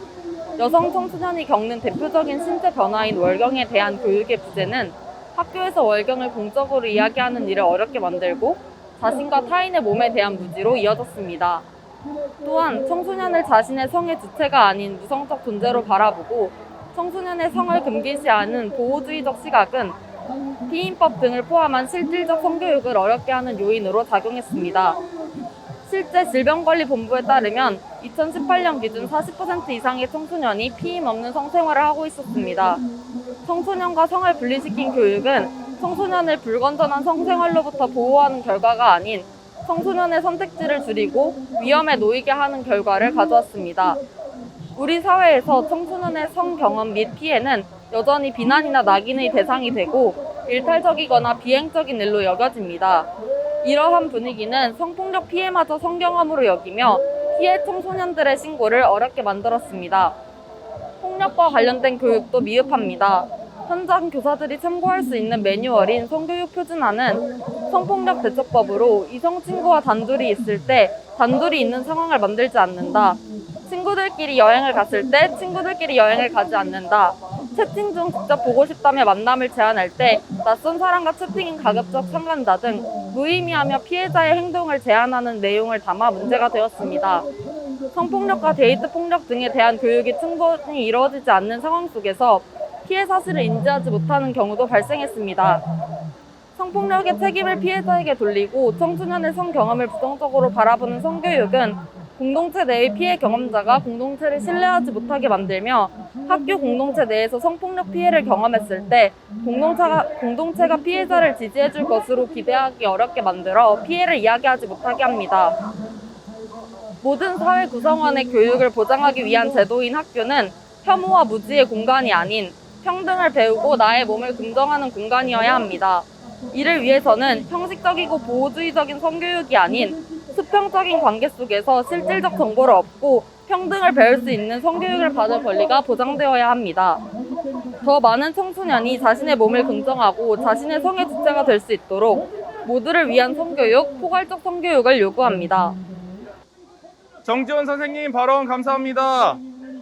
여성 청소년이 겪는 대표적인 신체 변화인 월경에 대한 교육의 부재는 학교에서 월경을 공적으로 이야기하는 일을 어렵게 만들고 자신과 타인의 몸에 대한 무지로 이어졌습니다. 또한 청소년을 자신의 성의 주체가 아닌 무성적 존재로 바라보고 청소년의 성을 금기시하는 보호주의적 시각은 피임법 등을 포함한 실질적 성교육을 어렵게 하는 요인으로 작용했습니다. 실제 질병관리본부에 따르면 2018년 기준 40% 이상의 청소년이 피임 없는 성생활을 하고 있었습니다. 청소년과 성을 분리시킨 교육은 청소년을 불건전한 성생활로부터 보호하는 결과가 아닌 청소년의 선택지를 줄이고 위험에 놓이게 하는 결과를 가져왔습니다. 우리 사회에서 청소년의 성 경험 및 피해는 여전히 비난이나 낙인의 대상이 되고 일탈적이거나 비행적인 일로 여겨집니다. 이러한 분위기는 성폭력 피해마저 성경험으로 여기며 피해 청소년들의 신고를 어렵게 만들었습니다. 폭력과 관련된 교육도 미흡합니다. 현장 교사들이 참고할 수 있는 매뉴얼인 성교육 표준안은 성폭력 대처법으로 이성 친구와 단둘이 있을 때 단둘이 있는 상황을 만들지 않는다. 친구들끼리 여행을 갔을 때 친구들끼리 여행을 가지 않는다. 채팅 중 직접 보고 싶다며 만남을 제한할 때 낯선 사람과 채팅인 가급적 삼간다 등 무의미하며 피해자의 행동을 제한하는 내용을 담아 문제가 되었습니다. 성폭력과 데이트 폭력 등에 대한 교육이 충분히 이루어지지 않는 상황 속에서 피해 사실을 인지하지 못하는 경우도 발생했습니다. 성폭력의 책임을 피해자에게 돌리고 청소년의 성 경험을 부정적으로 바라보는 성교육은 공동체 내의 피해 경험자가 공동체를 신뢰하지 못하게 만들며 학교 공동체 내에서 성폭력 피해를 경험했을 때 공동체가 피해자를 지지해줄 것으로 기대하기 어렵게 만들어 피해를 이야기하지 못하게 합니다. 모든 사회 구성원의 교육을 보장하기 위한 제도인 학교는 혐오와 무지의 공간이 아닌 평등을 배우고 나의 몸을 긍정하는 공간이어야 합니다. 이를 위해서는 형식적이고 보호주의적인 성교육이 아닌 수평적인 관계 속에서 실질적 정보를 얻고 평등을 배울 수 있는 성교육을 받을 권리가 보장되어야 합니다. 더 많은 청소년이 자신의 몸을 긍정하고 자신의 성의 주체가 될 수 있도록 모두를 위한 성교육, 포괄적 성교육을 요구합니다. 정지원 선생님 발언 감사합니다.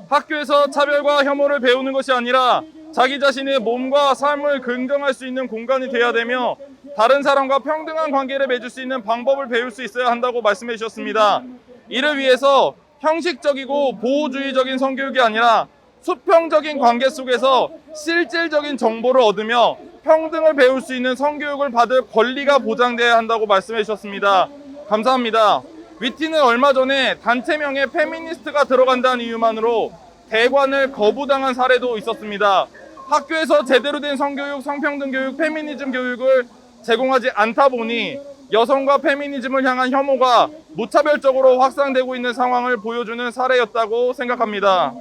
학교에서 차별과 혐오를 배우는 것이 아니라 자기 자신의 몸과 삶을 긍정할 수 있는 공간이 돼야 되며 다른 사람과 평등한 관계를 맺을 수 있는 방법을 배울 수 있어야 한다고 말씀해 주셨습니다. 이를 위해서 형식적이고 보호주의적인 성교육이 아니라 수평적인 관계 속에서 실질적인 정보를 얻으며 평등을 배울 수 있는 성교육을 받을 권리가 보장되어야 한다고 말씀해 주셨습니다. 감사합니다. 위티는 얼마 전에 단체명에 페미니스트가 들어간다는 이유만으로 대관을 거부당한 사례도 있었습니다. 학교에서 제대로 된 성교육, 성평등 교육, 페미니즘 교육을 제공하지 않다 보니 여성과 페미니즘을 향한 혐오가 무차별적으로 확산되고 있는 상황을 보여주는 사례였다고 생각합니다.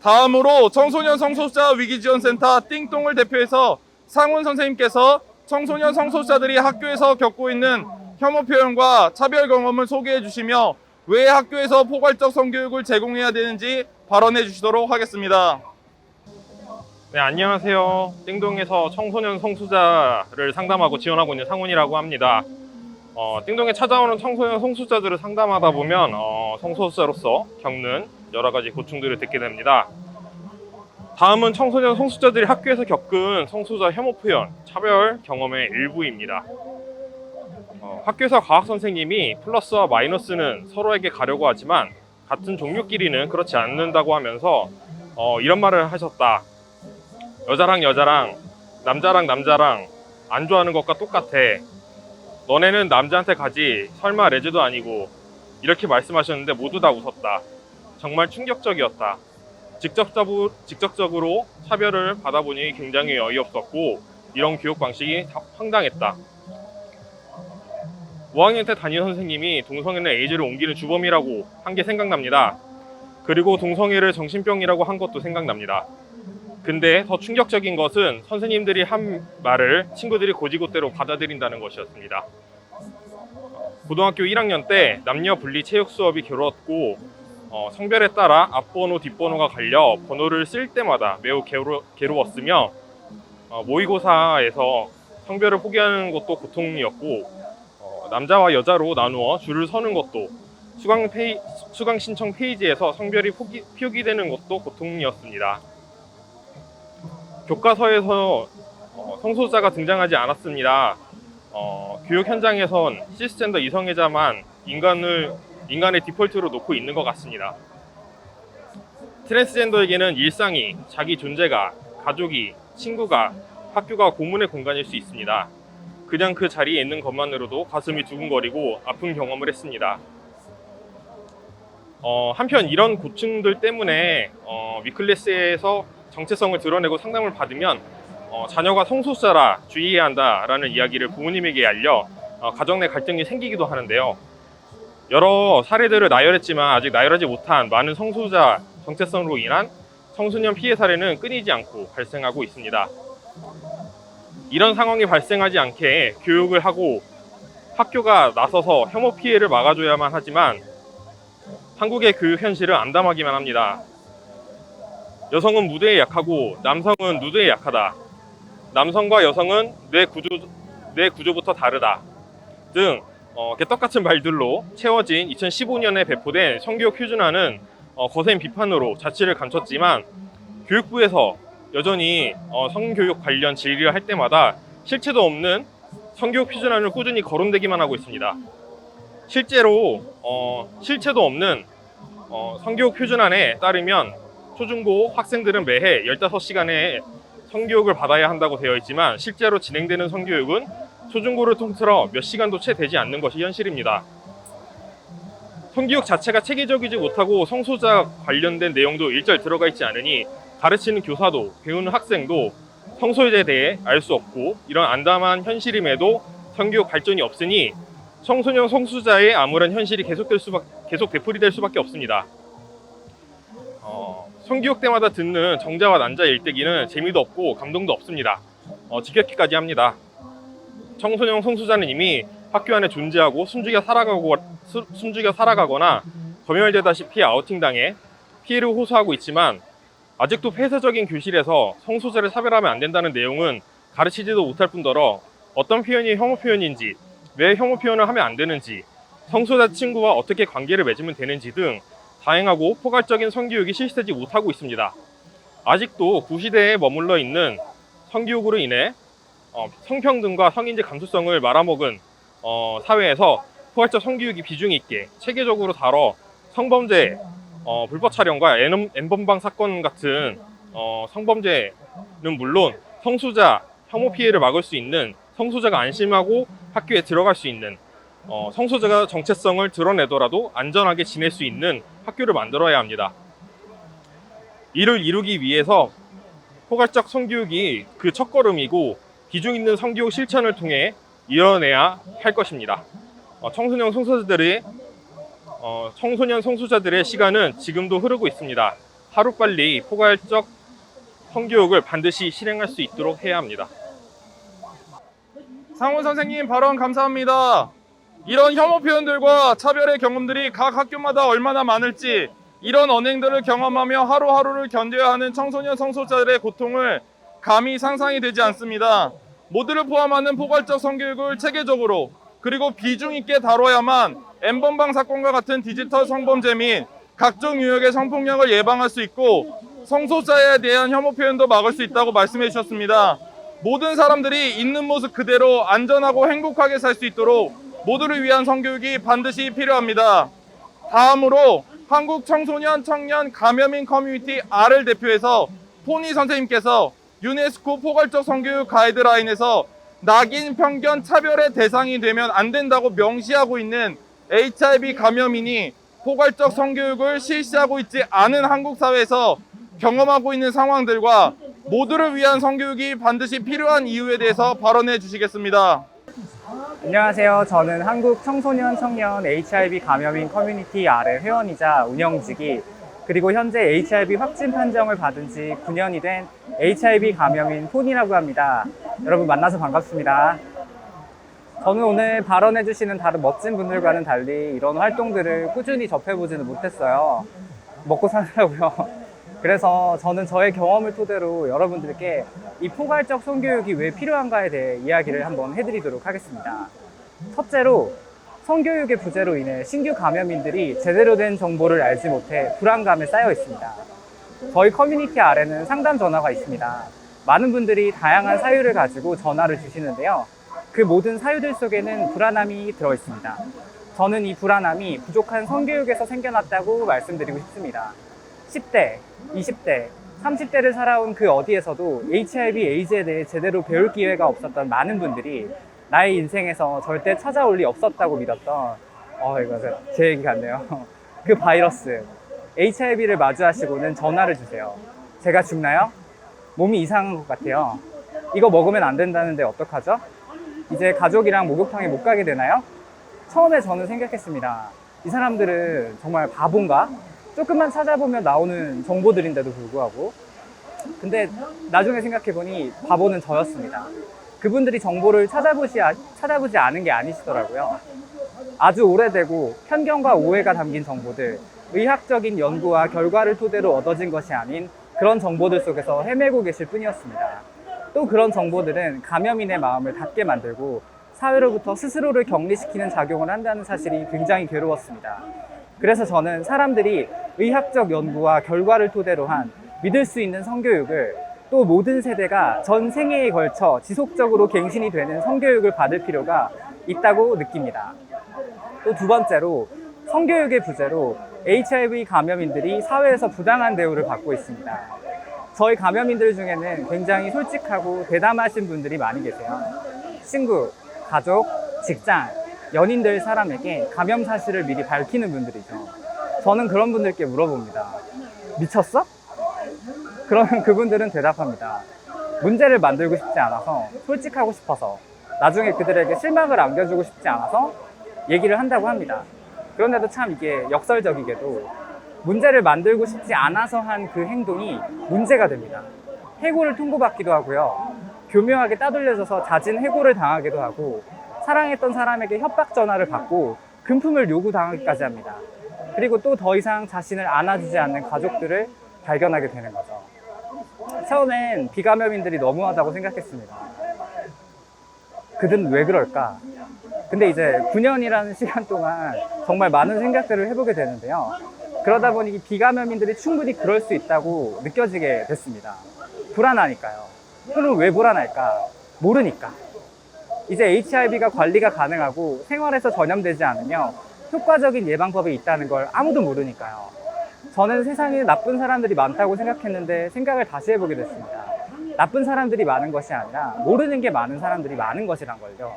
다음으로 청소년 성소수자 위기지원센터 띵똥을 대표해서 상훈 선생님께서 청소년 성소수자들이 학교에서 겪고 있는 혐오 표현과 차별 경험을 소개해 주시며 왜 학교에서 포괄적 성교육을 제공해야 되는지 발언해 주시도록 하겠습니다. 네, 안녕하세요. 띵동에서 청소년 성소수자를 상담하고 지원하고 있는 상훈이라고 합니다. 띵동에 찾아오는 청소년 성소수자들을 상담하다 보면 성소수자로서 겪는 여러 가지 고충들을 듣게 됩니다. 다음은 청소년 성소수자들이 학교에서 겪은 성소수자 혐오 표현, 차별 경험의 일부입니다. 학교에서 과학 선생님이 플러스와 마이너스는 서로에게 가려고 하지만 같은 종류끼리는 그렇지 않는다고 하면서 이런 말을 하셨다. 여자랑 여자랑, 남자랑 남자랑 안 좋아하는 것과 똑같아. 너네는 남자한테 가지, 설마 레즈도 아니고. 이렇게 말씀하셨는데 모두 다 웃었다. 정말 충격적이었다. 직접적으로 차별을 받아보니 굉장히 어이없었고 이런 교육 방식이 황당했다. 5학년 때 담임 선생님이 동성애는 에이즈를 옮기는 주범이라고 한 게 생각납니다. 그리고 동성애를 정신병이라고 한 것도 생각납니다. 근데 더 충격적인 것은 선생님들이 한 말을 친구들이 고지고대로 받아들인다는 것이었습니다. 고등학교 1학년 때 남녀 분리 체육 수업이 겨루었고 성별에 따라 앞번호, 뒷번호가 갈려 번호를 쓸 때마다 매우 괴로웠으며 모의고사에서 성별을 포기하는 것도 고통이었고 남자와 여자로 나누어 줄을 서는 것도 수강 신청 페이지에서 성별이 표기되는 것도 고통이었습니다. 교과서에서 성소수자가 등장하지 않았습니다. 교육 현장에선 시스젠더 이성애자만 인간의 디폴트로 놓고 있는 것 같습니다. 트랜스젠더에게는 일상이, 자기 존재가, 가족이, 친구가, 학교가 고문의 공간일 수 있습니다. 그냥 그 자리에 있는 것만으로도 가슴이 두근거리고 아픈 경험을 했습니다. 한편 이런 고충들 때문에 위클래스에서 정체성을 드러내고 상담을 받으면 자녀가 성소수자라 주의해야 한다라는 이야기를 부모님에게 알려 가정 내 갈등이 생기기도 하는데요. 여러 사례들을 나열했지만 아직 나열하지 못한 많은 성소수자 정체성으로 인한 청소년 피해 사례는 끊이지 않고 발생하고 있습니다. 이런 상황이 발생하지 않게 교육을 하고 학교가 나서서 혐오 피해를 막아줘야만 하지만 한국의 교육 현실은 암담하기만 합니다. 여성은 무대에 약하고 남성은 누드에 약하다. 남성과 여성은 뇌 구조부터 다르다. 등 개떡같은 말들로 채워진 2015년에 배포된 성교육 표준안은 거센 비판으로 자취를 감췄지만 교육부에서 여전히 성교육 관련 질의를 할 때마다 실체도 없는 성교육 표준안을 꾸준히 거론되기만 하고 있습니다. 실제로 실체도 없는 성교육 표준안에 따르면 초중고 학생들은 매해 15시간의 성교육을 받아야 한다고 되어 있지만 실제로 진행되는 성교육은 초중고를 통틀어 몇 시간도 채 되지 않는 것이 현실입니다. 성교육 자체가 체계적이지 못하고 성소수자 관련된 내용도 일절 들어가 있지 않으니 가르치는 교사도 배우는 학생도 성소수자에 대해 알 수 없고 이런 암담한 현실임에도 성교육 발전이 없으니 청소년 성소수자의 암울한 현실이 계속 되풀이될 수밖에 없습니다. 성교육 때마다 듣는 정자와 난자 일대기는 재미도 없고 감동도 없습니다. 지겹기까지 합니다. 청소년 성소수자는 이미 학교 안에 존재하고 숨죽여 살아가거나 검열되다시피 아우팅당해 피해를 호소하고 있지만 아직도 폐쇄적인 교실에서 성소수자를 차별하면 안 된다는 내용은 가르치지도 못할 뿐더러 어떤 표현이 혐오 표현인지, 왜 혐오 표현을 하면 안 되는지, 성소수자 친구와 어떻게 관계를 맺으면 되는지 등 다양하고 포괄적인 성교육이 실시되지 못하고 있습니다. 아직도 구시대에 머물러 있는 성교육으로 인해 성평등과 성인지 감수성을 말아먹은 사회에서 포괄적 성교육이 비중 있게 체계적으로 다뤄 성범죄, 불법 촬영과 N번방 사건 같은 성범죄는 물론 성소자 혐오 피해를 막을 수 있는, 성소자가 안심하고 학교에 들어갈 수 있는, 성소자가 정체성을 드러내더라도 안전하게 지낼 수 있는 학교를 만들어야 합니다. 이를 이루기 위해서 포괄적 성교육이 그 첫걸음이고 비중 있는 성교육 실천을 통해 이뤄내야 할 것입니다. 청소년 성소자들의 시간은 지금도 흐르고 있습니다. 하루빨리 포괄적 성교육을 반드시 실행할 수 있도록 해야 합니다. 상훈 선생님 발언 감사합니다. 이런 혐오 표현들과 차별의 경험들이 각 학교마다 얼마나 많을지, 이런 언행들을 경험하며 하루하루를 견뎌야 하는 청소년 성소자들의 고통을 감히 상상이 되지 않습니다. 모두를 포함하는 포괄적 성교육을 체계적으로 그리고 비중 있게 다뤄야만 N번방 사건과 같은 디지털 성범죄 및 각종 유형의 성폭력을 예방할 수 있고 성소자에 대한 혐오 표현도 막을 수 있다고 말씀해 주셨습니다. 모든 사람들이 있는 모습 그대로 안전하고 행복하게 살 수 있도록 모두를 위한 성교육이 반드시 필요합니다. 다음으로 한국 청소년 청년 감염인 커뮤니티 R을 대표해서 포니 선생님께서 유네스코 포괄적 성교육 가이드라인에서 낙인, 편견, 차별의 대상이 되면 안 된다고 명시하고 있는 HIV 감염인이 포괄적 성교육을 실시하고 있지 않은 한국 사회에서 경험하고 있는 상황들과 모두를 위한 성교육이 반드시 필요한 이유에 대해서 발언해 주시겠습니다. 안녕하세요. 저는 한국 청소년 청년 HIV 감염인 커뮤니티 R의 회원이자 운영직이, 그리고 현재 HIV 확진 판정을 받은 지 9년이 된 HIV 감염인 폰이라고 합니다. 여러분 만나서 반갑습니다. 저는 오늘 발언해 주시는 다른 멋진 분들과는 달리 이런 활동들을 꾸준히 접해보지는 못했어요. 먹고 사느라고요. 그래서 저는 저의 경험을 토대로 여러분들께 이 포괄적 성교육이 왜 필요한가에 대해 이야기를 한번 해드리도록 하겠습니다. 첫째로, 성교육의 부재로 인해 신규 감염인들이 제대로 된 정보를 알지 못해 불안감에 쌓여 있습니다. 저희 커뮤니티 R에는 상담 전화가 있습니다. 많은 분들이 다양한 사유를 가지고 전화를 주시는데요. 그 모든 사유들 속에는 불안함이 들어 있습니다. 저는 이 불안함이 부족한 성교육에서 생겨났다고 말씀드리고 싶습니다. 10대, 20대, 30대를 살아온 그 어디에서도 HIV, 에이즈에 대해 제대로 배울 기회가 없었던 많은 분들이 나의 인생에서 절대 찾아올 리 없었다고 믿었던, 이거 제 얘기 같네요. 그 바이러스, HIV를 마주하시고는 전화를 주세요. 제가 죽나요? 몸이 이상한 것 같아요. 이거 먹으면 안 된다는데 어떡하죠? 이제 가족이랑 목욕탕에 못 가게 되나요? 처음에 저는 생각했습니다. 이 사람들은 정말 바본가? 조금만 찾아보면 나오는 정보들인데도 불구하고. 근데 나중에 생각해보니 바보는 저였습니다. 그분들이 정보를 찾아보지 않은 게 아니시더라고요. 아주 오래되고 편견과 오해가 담긴 정보들, 의학적인 연구와 결과를 토대로 얻어진 것이 아닌 그런 정보들 속에서 헤매고 계실 뿐이었습니다. 또 그런 정보들은 감염인의 마음을 닫게 만들고 사회로부터 스스로를 격리시키는 작용을 한다는 사실이 굉장히 괴로웠습니다. 그래서 저는 사람들이 의학적 연구와 결과를 토대로 한 믿을 수 있는 성교육을, 또 모든 세대가 전 생애에 걸쳐 지속적으로 갱신이 되는 성교육을 받을 필요가 있다고 느낍니다. 또 두 번째로, 성교육의 부재로 HIV 감염인들이 사회에서 부당한 대우를 받고 있습니다. 저희 감염인들 중에는 굉장히 솔직하고 대담하신 분들이 많이 계세요. 친구, 가족, 직장, 연인들 사람에게 감염 사실을 미리 밝히는 분들이죠. 저는 그런 분들께 물어봅니다. 미쳤어? 그러면 그분들은 대답합니다. 문제를 만들고 싶지 않아서, 솔직하고 싶어서, 나중에 그들에게 실망을 안겨주고 싶지 않아서 얘기를 한다고 합니다. 그런데도 참 이게 역설적이게도 문제를 만들고 싶지 않아서 한 그 행동이 문제가 됩니다. 해고를 통보받기도 하고요. 교묘하게 따돌려져서 잦은 해고를 당하기도 하고, 사랑했던 사람에게 협박 전화를 받고 금품을 요구당하기까지 합니다. 그리고 또 더 이상 자신을 안아주지 않는 가족들을 발견하게 되는 거죠. 처음엔 비감염인들이 너무하다고 생각했습니다. 그들은 왜 그럴까? 근데 이제 9년이라는 시간 동안 정말 많은 생각들을 해보게 되는데요. 그러다 보니 비감염인들이 충분히 그럴 수 있다고 느껴지게 됐습니다. 불안하니까요. 그럼 왜 불안할까? 모르니까. 이제 HIV가 관리가 가능하고 생활에서 전염되지 않으며 효과적인 예방법이 있다는 걸 아무도 모르니까요. 저는 세상에 나쁜 사람들이 많다고 생각했는데 생각을 다시 해보게 됐습니다. 나쁜 사람들이 많은 것이 아니라 모르는 게 많은 사람들이 많은 것이란 걸요.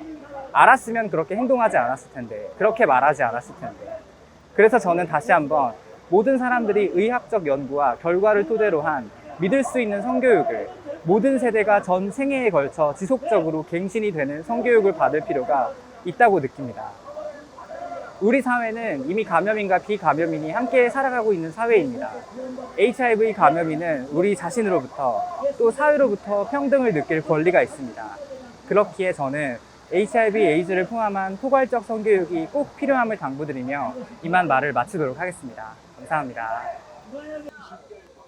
알았으면 그렇게 행동하지 않았을 텐데, 그렇게 말하지 않았을 텐데. 그래서 저는 다시 한번 모든 사람들이 의학적 연구와 결과를 토대로 한 믿을 수 있는 성교육을 모든 세대가 전 생애에 걸쳐 지속적으로 갱신이 되는 성교육을 받을 필요가 있다고 느낍니다. 우리 사회는 이미 감염인과 비감염인이 함께 살아가고 있는 사회입니다. HIV 감염인은 우리 자신으로부터 또 사회로부터 평등을 느낄 권리가 있습니다. 그렇기에 저는 HIV 에이즈를 포함한 포괄적 성교육이 꼭 필요함을 당부드리며 이만 말을 마치도록 하겠습니다. 감사합니다.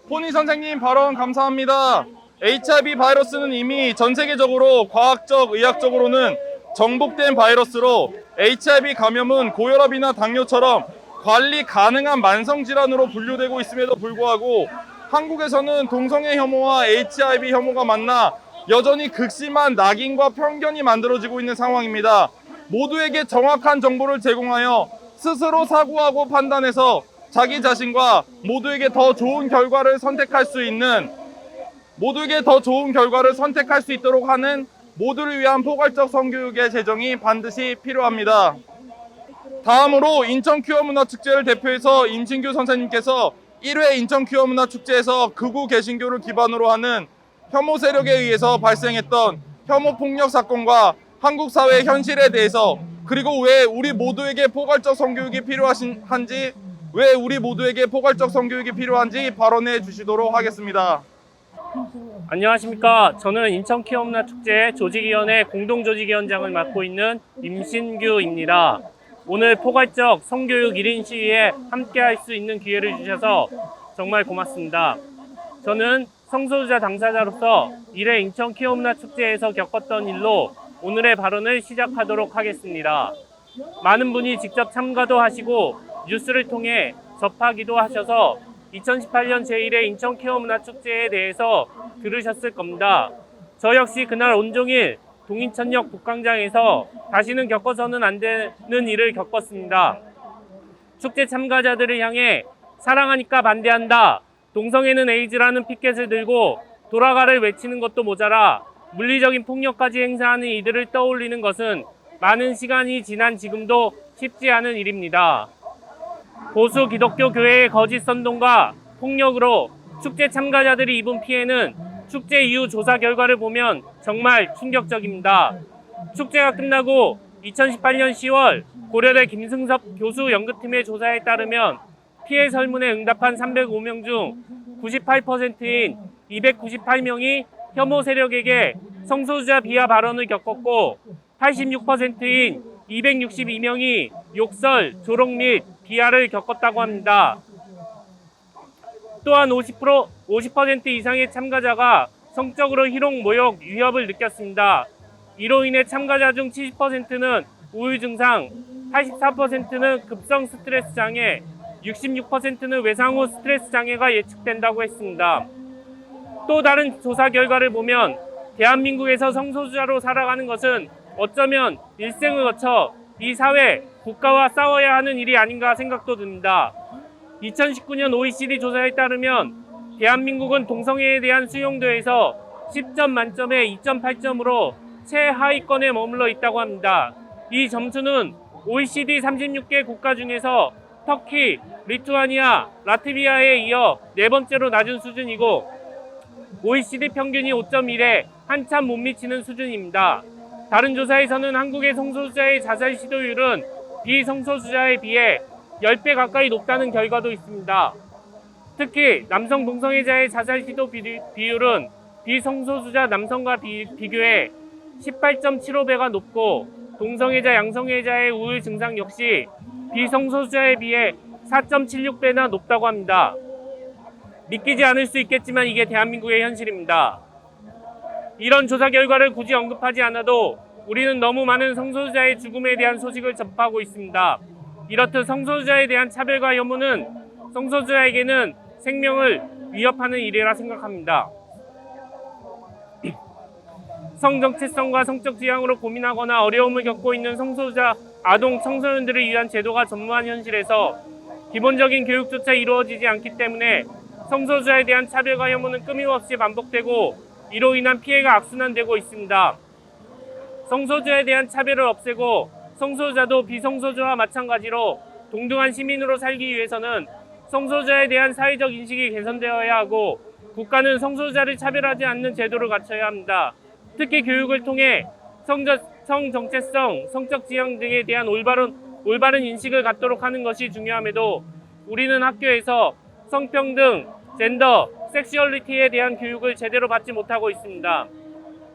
포니 선생님 발언 감사합니다. HIV 바이러스는 이미 전 세계적으로 과학적, 의학적으로는 정복된 바이러스로 HIV 감염은 고혈압이나 당뇨처럼 관리 가능한 만성질환으로 분류되고 있음에도 불구하고 한국에서는 동성애 혐오와 HIV 혐오가 만나 여전히 극심한 낙인과 편견이 만들어지고 있는 상황입니다. 모두에게 정확한 정보를 제공하여 스스로 사고하고 판단해서 자기 자신과 모두에게 더 좋은 결과를 선택할 수 있도록 하는 모두를 위한 포괄적 성교육의 제정이 반드시 필요합니다. 다음으로 인천 퀴어문화축제를 대표해서 임신규 선생님께서 1회 인천 퀴어문화축제에서 극우 개신교를 기반으로 하는 혐오 세력에 의해서 발생했던 혐오 폭력 사건과 한국 사회의 현실에 대해서 그리고 왜 우리 모두에게 포괄적 성교육이 필요한지 발언해 주시도록 하겠습니다. 안녕하십니까. 저는 인천 퀴어문화축제 조직위원회 공동조직위원장을 맡고 있는 임신규입니다. 오늘 포괄적 성교육 1인 시위에 함께할 수 있는 기회를 주셔서 정말 고맙습니다. 저는 성소수자 당사자로서 1회 인천 퀴어문화축제에서 겪었던 일로 오늘의 발언을 시작하도록 하겠습니다. 많은 분이 직접 참가도 하시고 뉴스를 통해 접하기도 하셔서 2018년 제1회 인천 퀴어문화축제에 대해서 들으셨을 겁니다. 저 역시 그날 온종일 동인천역 북광장에서 다시는 겪어서는 안 되는 일을 겪었습니다. 축제 참가자들을 향해 사랑하니까 반대한다, 동성애는 에이즈라는 피켓을 들고 돌아가를 외치는 것도 모자라 물리적인 폭력까지 행사하는 이들을 떠올리는 것은 많은 시간이 지난 지금도 쉽지 않은 일입니다. 보수 기독교 교회의 거짓 선동과 폭력으로 축제 참가자들이 입은 피해는 축제 이후 조사 결과를 보면 정말 충격적입니다. 축제가 끝나고 2018년 10월 고려대 김승섭 교수 연구팀의 조사에 따르면 피해 설문에 응답한 305명 중 98%인 298명이 혐오 세력에게 성소수자 비하 발언을 겪었고 86%인 262명이 욕설, 조롱 및 비하를 겪었다고 합니다. 또한 50% 이상의 참가자가 성적으로 희롱, 모욕, 위협을 느꼈습니다. 이로 인해 참가자 중 70%는 우울 증상, 84%는 급성 스트레스 장애, 66%는 외상 후 스트레스 장애가 예측된다고 했습니다. 또 다른 조사 결과를 보면 대한민국에서 성소수자로 살아가는 것은 어쩌면 일생을 거쳐 이 사회, 국가와 싸워야 하는 일이 아닌가 생각도 듭니다. 2019년 OECD 조사에 따르면 대한민국은 동성애에 대한 수용도에서 10점 만점에 2.8점으로 최하위권에 머물러 있다고 합니다. 이 점수는 OECD 36개 국가 중에서 터키, 리투아니아, 라트비아에 이어 네 번째로 낮은 수준이고 OECD 평균이 5.1에 한참 못 미치는 수준입니다. 다른 조사에서는 한국의 성소수자의 자살 시도율은 비성소수자에 비해 10배 가까이 높다는 결과도 있습니다. 특히 남성 동성애자의 자살 시도 비율은 비성소수자 남성과 비교해 18.75배가 높고 동성애자, 양성애자의 우울 증상 역시 비성소수자에 비해 4.76배나 높다고 합니다. 믿기지 않을 수 있겠지만 이게 대한민국의 현실입니다. 이런 조사 결과를 굳이 언급하지 않아도 우리는 너무 많은 성소수자의 죽음에 대한 소식을 접하고 있습니다. 이렇듯 성소수자에 대한 차별과 혐오는 성소수자에게는 생명을 위협하는 일이라 생각합니다. 성 정체성과 성적 지향으로 고민하거나 어려움을 겪고 있는 성소수자, 아동, 청소년들을 위한 제도가 전무한 현실에서 기본적인 교육조차 이루어지지 않기 때문에 성소수자에 대한 차별과 혐오는 끊임없이 반복되고 이로 인한 피해가 악순환되고 있습니다. 성소수자에 대한 차별을 없애고 성소수자도 비성소수자와 마찬가지로 동등한 시민으로 살기 위해서는 성소수자에 대한 사회적 인식이 개선되어야 하고 국가는 성소수자를 차별하지 않는 제도를 갖춰야 합니다. 특히 교육을 통해 성정체성, 성적 지향 등에 대한 올바른 인식을 갖도록 하는 것이 중요함에도 우리는 학교에서 성평등, 젠더, 섹슈얼리티에 대한 교육을 제대로 받지 못하고 있습니다.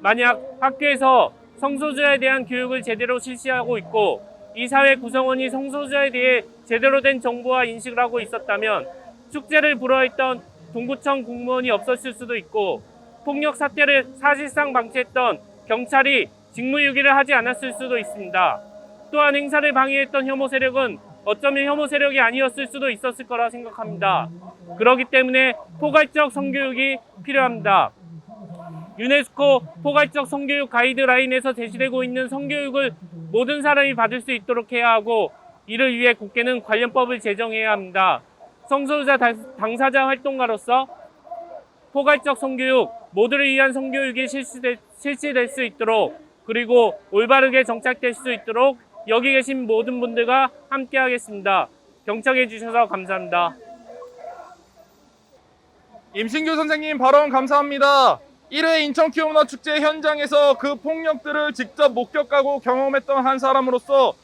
만약 학교에서 성소수자에 대한 교육을 제대로 실시하고 있고 이 사회 구성원이 성소수자에 대해 제대로 된 정보와 인식을 하고 있었다면 축제를 불허했던 동구청 공무원이 없었을 수도 있고 폭력 사태를 사실상 방치했던 경찰이 직무유기를 하지 않았을 수도 있습니다. 또한 행사를 방해했던 혐오 세력은 어쩌면 혐오 세력이 아니었을 수도 있었을 거라 생각합니다. 그렇기 때문에 포괄적 성교육이 필요합니다. 유네스코 포괄적 성교육 가이드라인에서 제시되고 있는 성교육을 모든 사람이 받을 수 있도록 해야 하고 이를 위해 국회는 관련법을 제정해야 합니다. 성소수자 당사자 활동가로서 포괄적 성교육, 모두를 위한 성교육이 실시될 수 있도록 그리고 올바르게 정착될 수 있도록 여기 계신 모든 분들과 함께 하겠습니다. 경청해 주셔서 감사합니다. 임신규 선생님 발언 감사합니다. 1회 인천 키오문화축제 현장에서 그 폭력들을 직접 목격하고 경험했던 한 사람으로서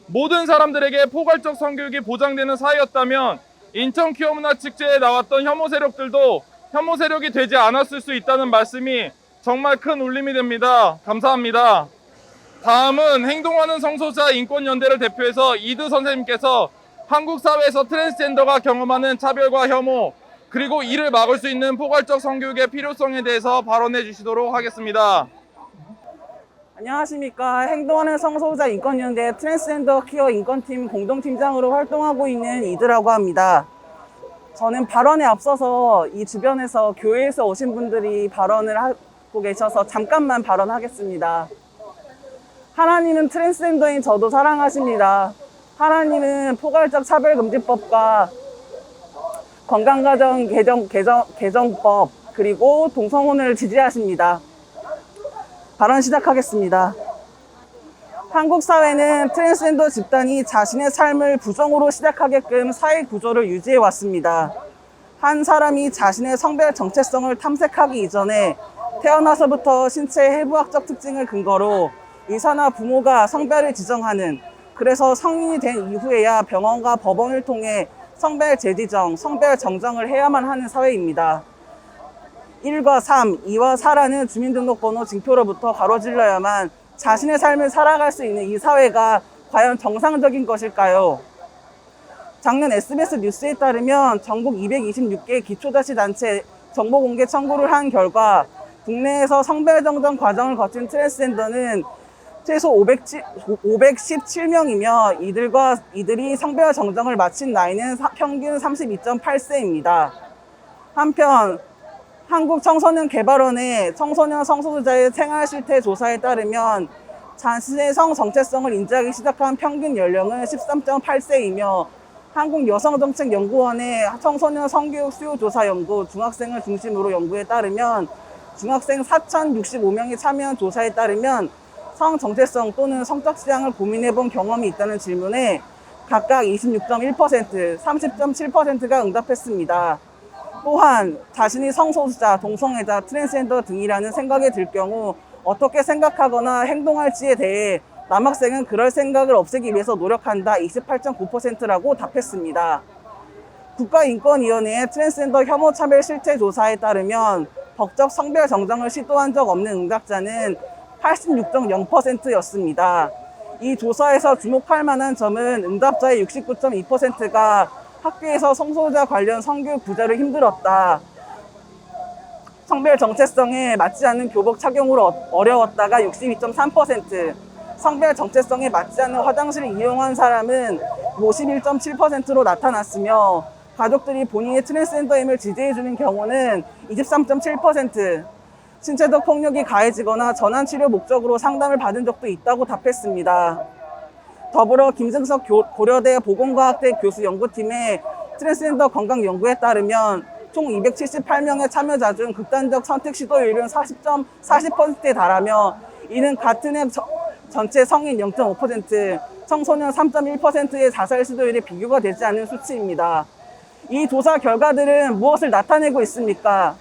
모든 사람들에게 포괄적 성교육이 보장되는 사회였다면 인천 키오문화축제에 나왔던 혐오 세력들도 혐오 세력이 되지 않았을 수 있다는 말씀이 정말 큰 울림이 됩니다. 감사합니다. 다음은 행동하는 성소수자 인권연대를 대표해서 이두 선생님께서 한국 사회에서 트랜스젠더가 경험하는 차별과 혐오 그리고 이를 막을 수 있는 포괄적 성교육의 필요성에 대해서 발언해 주시도록 하겠습니다. 안녕하십니까. 행동하는 성소수자 인권연대 트랜스젠더 퀴어 인권팀 공동팀장으로 활동하고 있는 이드라고 합니다. 저는 발언에 앞서서 이 주변에서 교회에서 오신 분들이 발언을 하고 계셔서 잠깐만 발언하겠습니다. 하나님은 트랜스젠더인 저도 사랑하십니다. 하나님은 포괄적 차별금지법과 건강가정 개정법 그리고 동성혼을 지지하십니다. 발언 시작하겠습니다. 한국 사회는 트랜스젠더 집단이 자신의 삶을 부정으로 시작하게끔 사회 구조를 유지해 왔습니다. 한 사람이 자신의 성별 정체성을 탐색하기 이전에 태어나서부터 신체의 해부학적 특징을 근거로 의사나 부모가 성별을 지정하는, 그래서 성인이 된 이후에야 병원과 법원을 통해 성별 재지정, 성별 정정을 해야만 하는 사회입니다. 1과 3, 2와 4라는 주민등록번호 징표로부터 가로질러야만 자신의 삶을 살아갈 수 있는 이 사회가 과연 정상적인 것일까요? 작년 SBS 뉴스에 따르면 전국 226개 기초자치단체 정보공개 청구를 한 결과 국내에서 성별정정 과정을 거친 트랜스젠더는 최소 517명이며 이들이 성별 정정을 마친 나이는 평균 32.8세입니다. 한편 한국청소년개발원의 청소년 성소수자의 생활실태 조사에 따르면 자신의 성 정체성을 인지하기 시작한 평균 연령은 13.8세이며 한국여성정책연구원의 청소년 성교육 수요 조사 연구 중학생을 중심으로 연구에 따르면 중학생 4,065명이 참여한 조사에 따르면 성 정체성 또는 성적 지향을 고민해본 경험이 있다는 질문에 각각 26.1%, 30.7%가 응답했습니다. 또한 자신이 성소수자, 동성애자, 트랜스젠더 등이라는 생각이 들 경우 어떻게 생각하거나 행동할지에 대해 남학생은 그럴 생각을 없애기 위해서 노력한다 28.9%라고 답했습니다. 국가인권위원회의 트랜스젠더 혐오 차별 실태 조사에 따르면 법적 성별 정정을 시도한 적 없는 응답자는 86.0%였습니다. 이 조사에서 주목할 만한 점은 응답자의 69.2%가 학교에서 성소수자 관련 성교육 부재로 힘들었다, 성별 정체성에 맞지 않는 교복 착용으로 어려웠다가 62.3%, 성별 정체성에 맞지 않는 화장실을 이용한 사람은 51.7%로 나타났으며 가족들이 본인의 트랜스젠더임을 지지해주는 경우는 23.7%, 신체적 폭력이 가해지거나 전환치료 목적으로 상담을 받은 적도 있다고 답했습니다. 더불어 김승석 고려대 보건과학대 교수 연구팀의 트랜스젠더 건강 연구에 따르면 총 278명의 참여자 중 극단적 선택 시도율은 40%에 달하며 이는 같은 해 전체 성인 0.5%, 청소년 3.1%의 자살 시도율에 비교가 되지 않는 수치입니다. 이 조사 결과들은 무엇을 나타내고 있습니까?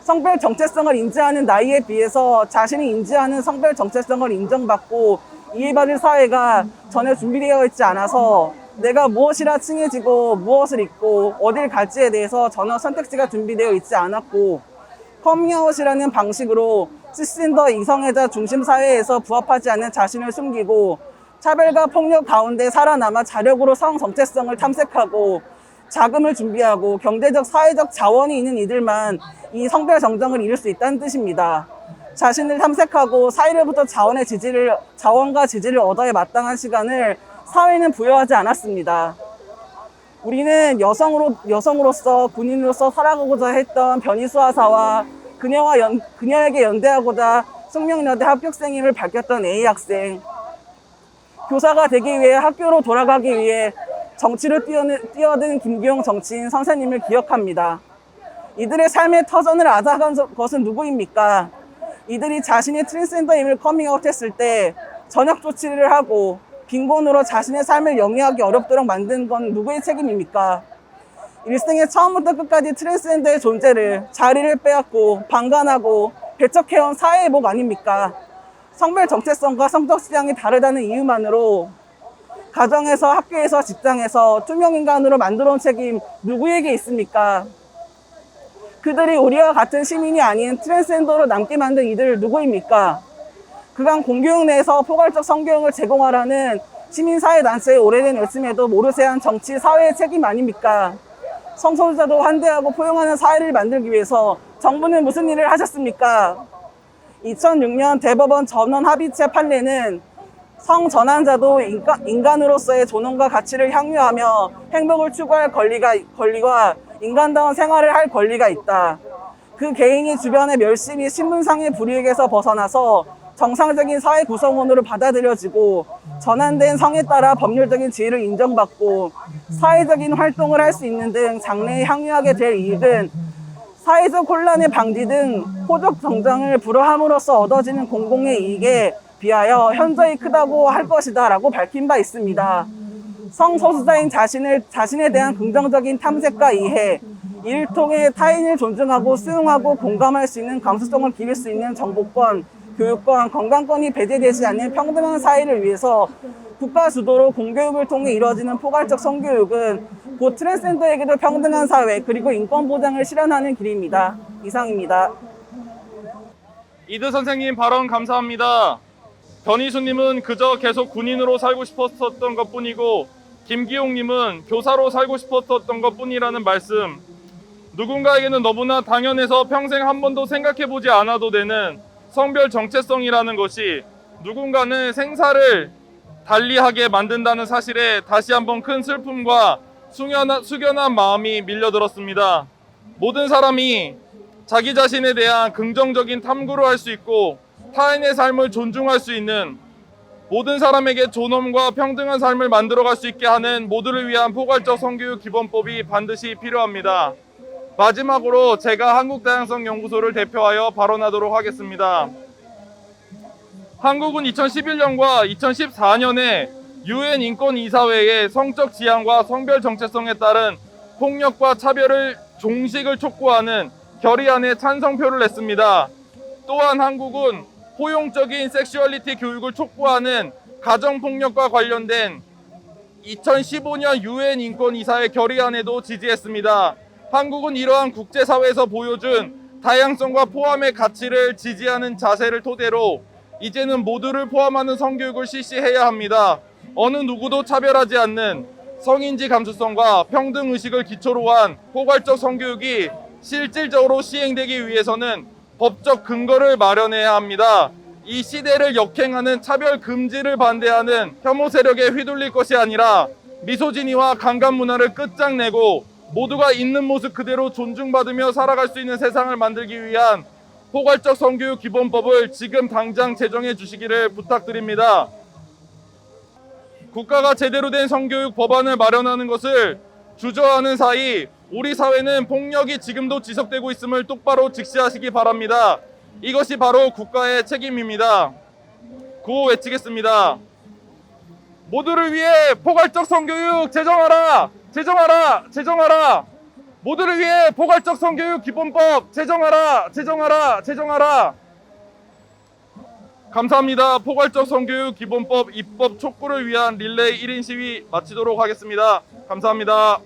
성별 정체성을 인지하는 나이에 비해서 자신이 인지하는 성별 정체성을 인정받고 이해받을 사회가 전혀 준비되어 있지 않아서 내가 무엇이라 칭해지고 무엇을 입고 어딜 갈지에 대해서 전혀 선택지가 준비되어 있지 않았고 커밍아웃이라는 방식으로 시스젠더 이성애자 중심 사회에서 부합하지 않는 자신을 숨기고 차별과 폭력 가운데 살아남아 자력으로 성 정체성을 탐색하고 자금을 준비하고 경제적 사회적 자원이 있는 이들만 이 성별 정정을 이룰 수 있다는 뜻입니다. 자신을 탐색하고 사회로부터 자원과 지지를 얻어야 마땅한 시간을 사회는 부여하지 않았습니다. 우리는 여성으로서 군인으로서 살아가고자 했던 변희수하사와 그녀에게 연대하고자 숙명여대 합격생임을 밝혔던 A 학생, 교사가 되기 위해 학교로 돌아가기 위해 정치로 뛰어든 김기용 정치인 선생님을 기억합니다. 이들의 삶의 터전을 앗아간 것은 누구입니까? 이들이 자신의 트랜스젠더임을 커밍아웃했을 때 전역 조치를 하고 빈곤으로 자신의 삶을 영위하기 어렵도록 만든 건 누구의 책임입니까? 일생의 처음부터 끝까지 트랜스젠더의 존재를, 자리를 빼앗고 방관하고 배척해온 사회의 목 아닙니까? 성별 정체성과 성적 취향이 다르다는 이유만으로 가정에서, 학교에서, 직장에서 투명인간으로 만들어온 책임 누구에게 있습니까? 그들이 우리와 같은 시민이 아닌 트랜스젠더로 남게 만든 이들 누구입니까? 그간 공교육 내에서 포괄적 성교육을 제공하라는 시민사회단체의 오래된 열심에도 모르쇠한 정치, 사회의 책임 아닙니까? 성소수자도 환대하고 포용하는 사회를 만들기 위해서 정부는 무슨 일을 하셨습니까? 2006년 대법원 전원 합의체 판례는 성전환자도 인간으로서의 존엄과 가치를 향유하며 행복을 추구할 권리와 인간다운 생활을 할 권리가 있다. 그 개인이 주변의 멸시및 신분상의 불이익에서 벗어나서 정상적인 사회 구성원으로 받아들여지고 전환된 성에 따라 법률적인 지위를 인정받고 사회적인 활동을 할 수 있는 등 장래에 향유하게 될 이익은 사회적 혼란의 방지 등 호적 정정을 불허함으로써 얻어지는 공공의 이익에 비하여 현저히 크다고 할 것이다 라고 밝힌 바 있습니다. 성소수자인 자신에 대한 긍정적인 탐색과 이해, 이를 통해 타인을 존중하고 수용하고 공감할 수 있는 감수성을 기를 수 있는 정보권, 교육권, 건강권이 배제되지 않는 평등한 사회를 위해서 국가 주도로 공교육을 통해 이루어지는 포괄적 성교육은 곧 트랜스젠더에게도 평등한 사회 그리고 인권 보장을 실현하는 길입니다. 이상입니다. 이드 선생님 발언 감사합니다. 변희수님은 그저 계속 군인으로 살고 싶었던 것뿐이고 김기용님은 교사로 살고 싶었던 것뿐이라는 말씀, 누군가에게는 너무나 당연해서 평생 한 번도 생각해보지 않아도 되는 성별 정체성이라는 것이 누군가는 생사를 달리하게 만든다는 사실에 다시 한번 큰 슬픔과 숙연한 마음이 밀려들었습니다. 모든 사람이 자기 자신에 대한 긍정적인 탐구를 할 수 있고 타인의 삶을 존중할 수 있는, 모든 사람에게 존엄과 평등한 삶을 만들어갈 수 있게 하는 모두를 위한 포괄적 성교육 기본법이 반드시 필요합니다. 마지막으로 제가 한국다양성연구소를 대표하여 발언하도록 하겠습니다. 한국은 2011년과 2014년에 UN 인권이사회에 성적 지향과 성별 정체성에 따른 폭력과 차별을 종식을 촉구하는 결의안에 찬성표를 냈습니다. 또한 한국은 포용적인 섹슈얼리티 교육을 촉구하는 가정폭력과 관련된 2015년 UN 인권이사회 결의안에도 지지했습니다. 한국은 이러한 국제사회에서 보여준 다양성과 포함의 가치를 지지하는 자세를 토대로 이제는 모두를 포함하는 성교육을 실시해야 합니다. 어느 누구도 차별하지 않는 성인지 감수성과 평등의식을 기초로 한 포괄적 성교육이 실질적으로 시행되기 위해서는 법적 근거를 마련해야 합니다. 이 시대를 역행하는 차별 금지를 반대하는 혐오 세력에 휘둘릴 것이 아니라 미소진이와 강간 문화를 끝장내고 모두가 있는 모습 그대로 존중받으며 살아갈 수 있는 세상을 만들기 위한 포괄적 성교육 기본법을 지금 당장 제정해 주시기를 부탁드립니다. 국가가 제대로 된 성교육 법안을 마련하는 것을 주저하는 사이 우리 사회는 폭력이 지금도 지속되고 있음을 똑바로 직시하시기 바랍니다. 이것이 바로 국가의 책임입니다. 구호 외치겠습니다. 모두를 위해 포괄적 성교육 제정하라! 제정하라! 제정하라! 모두를 위해 포괄적 성교육 기본법 제정하라! 제정하라! 제정하라! 감사합니다. 포괄적 성교육 기본법 입법 촉구를 위한 릴레이 1인 시위 마치도록 하겠습니다. 감사합니다.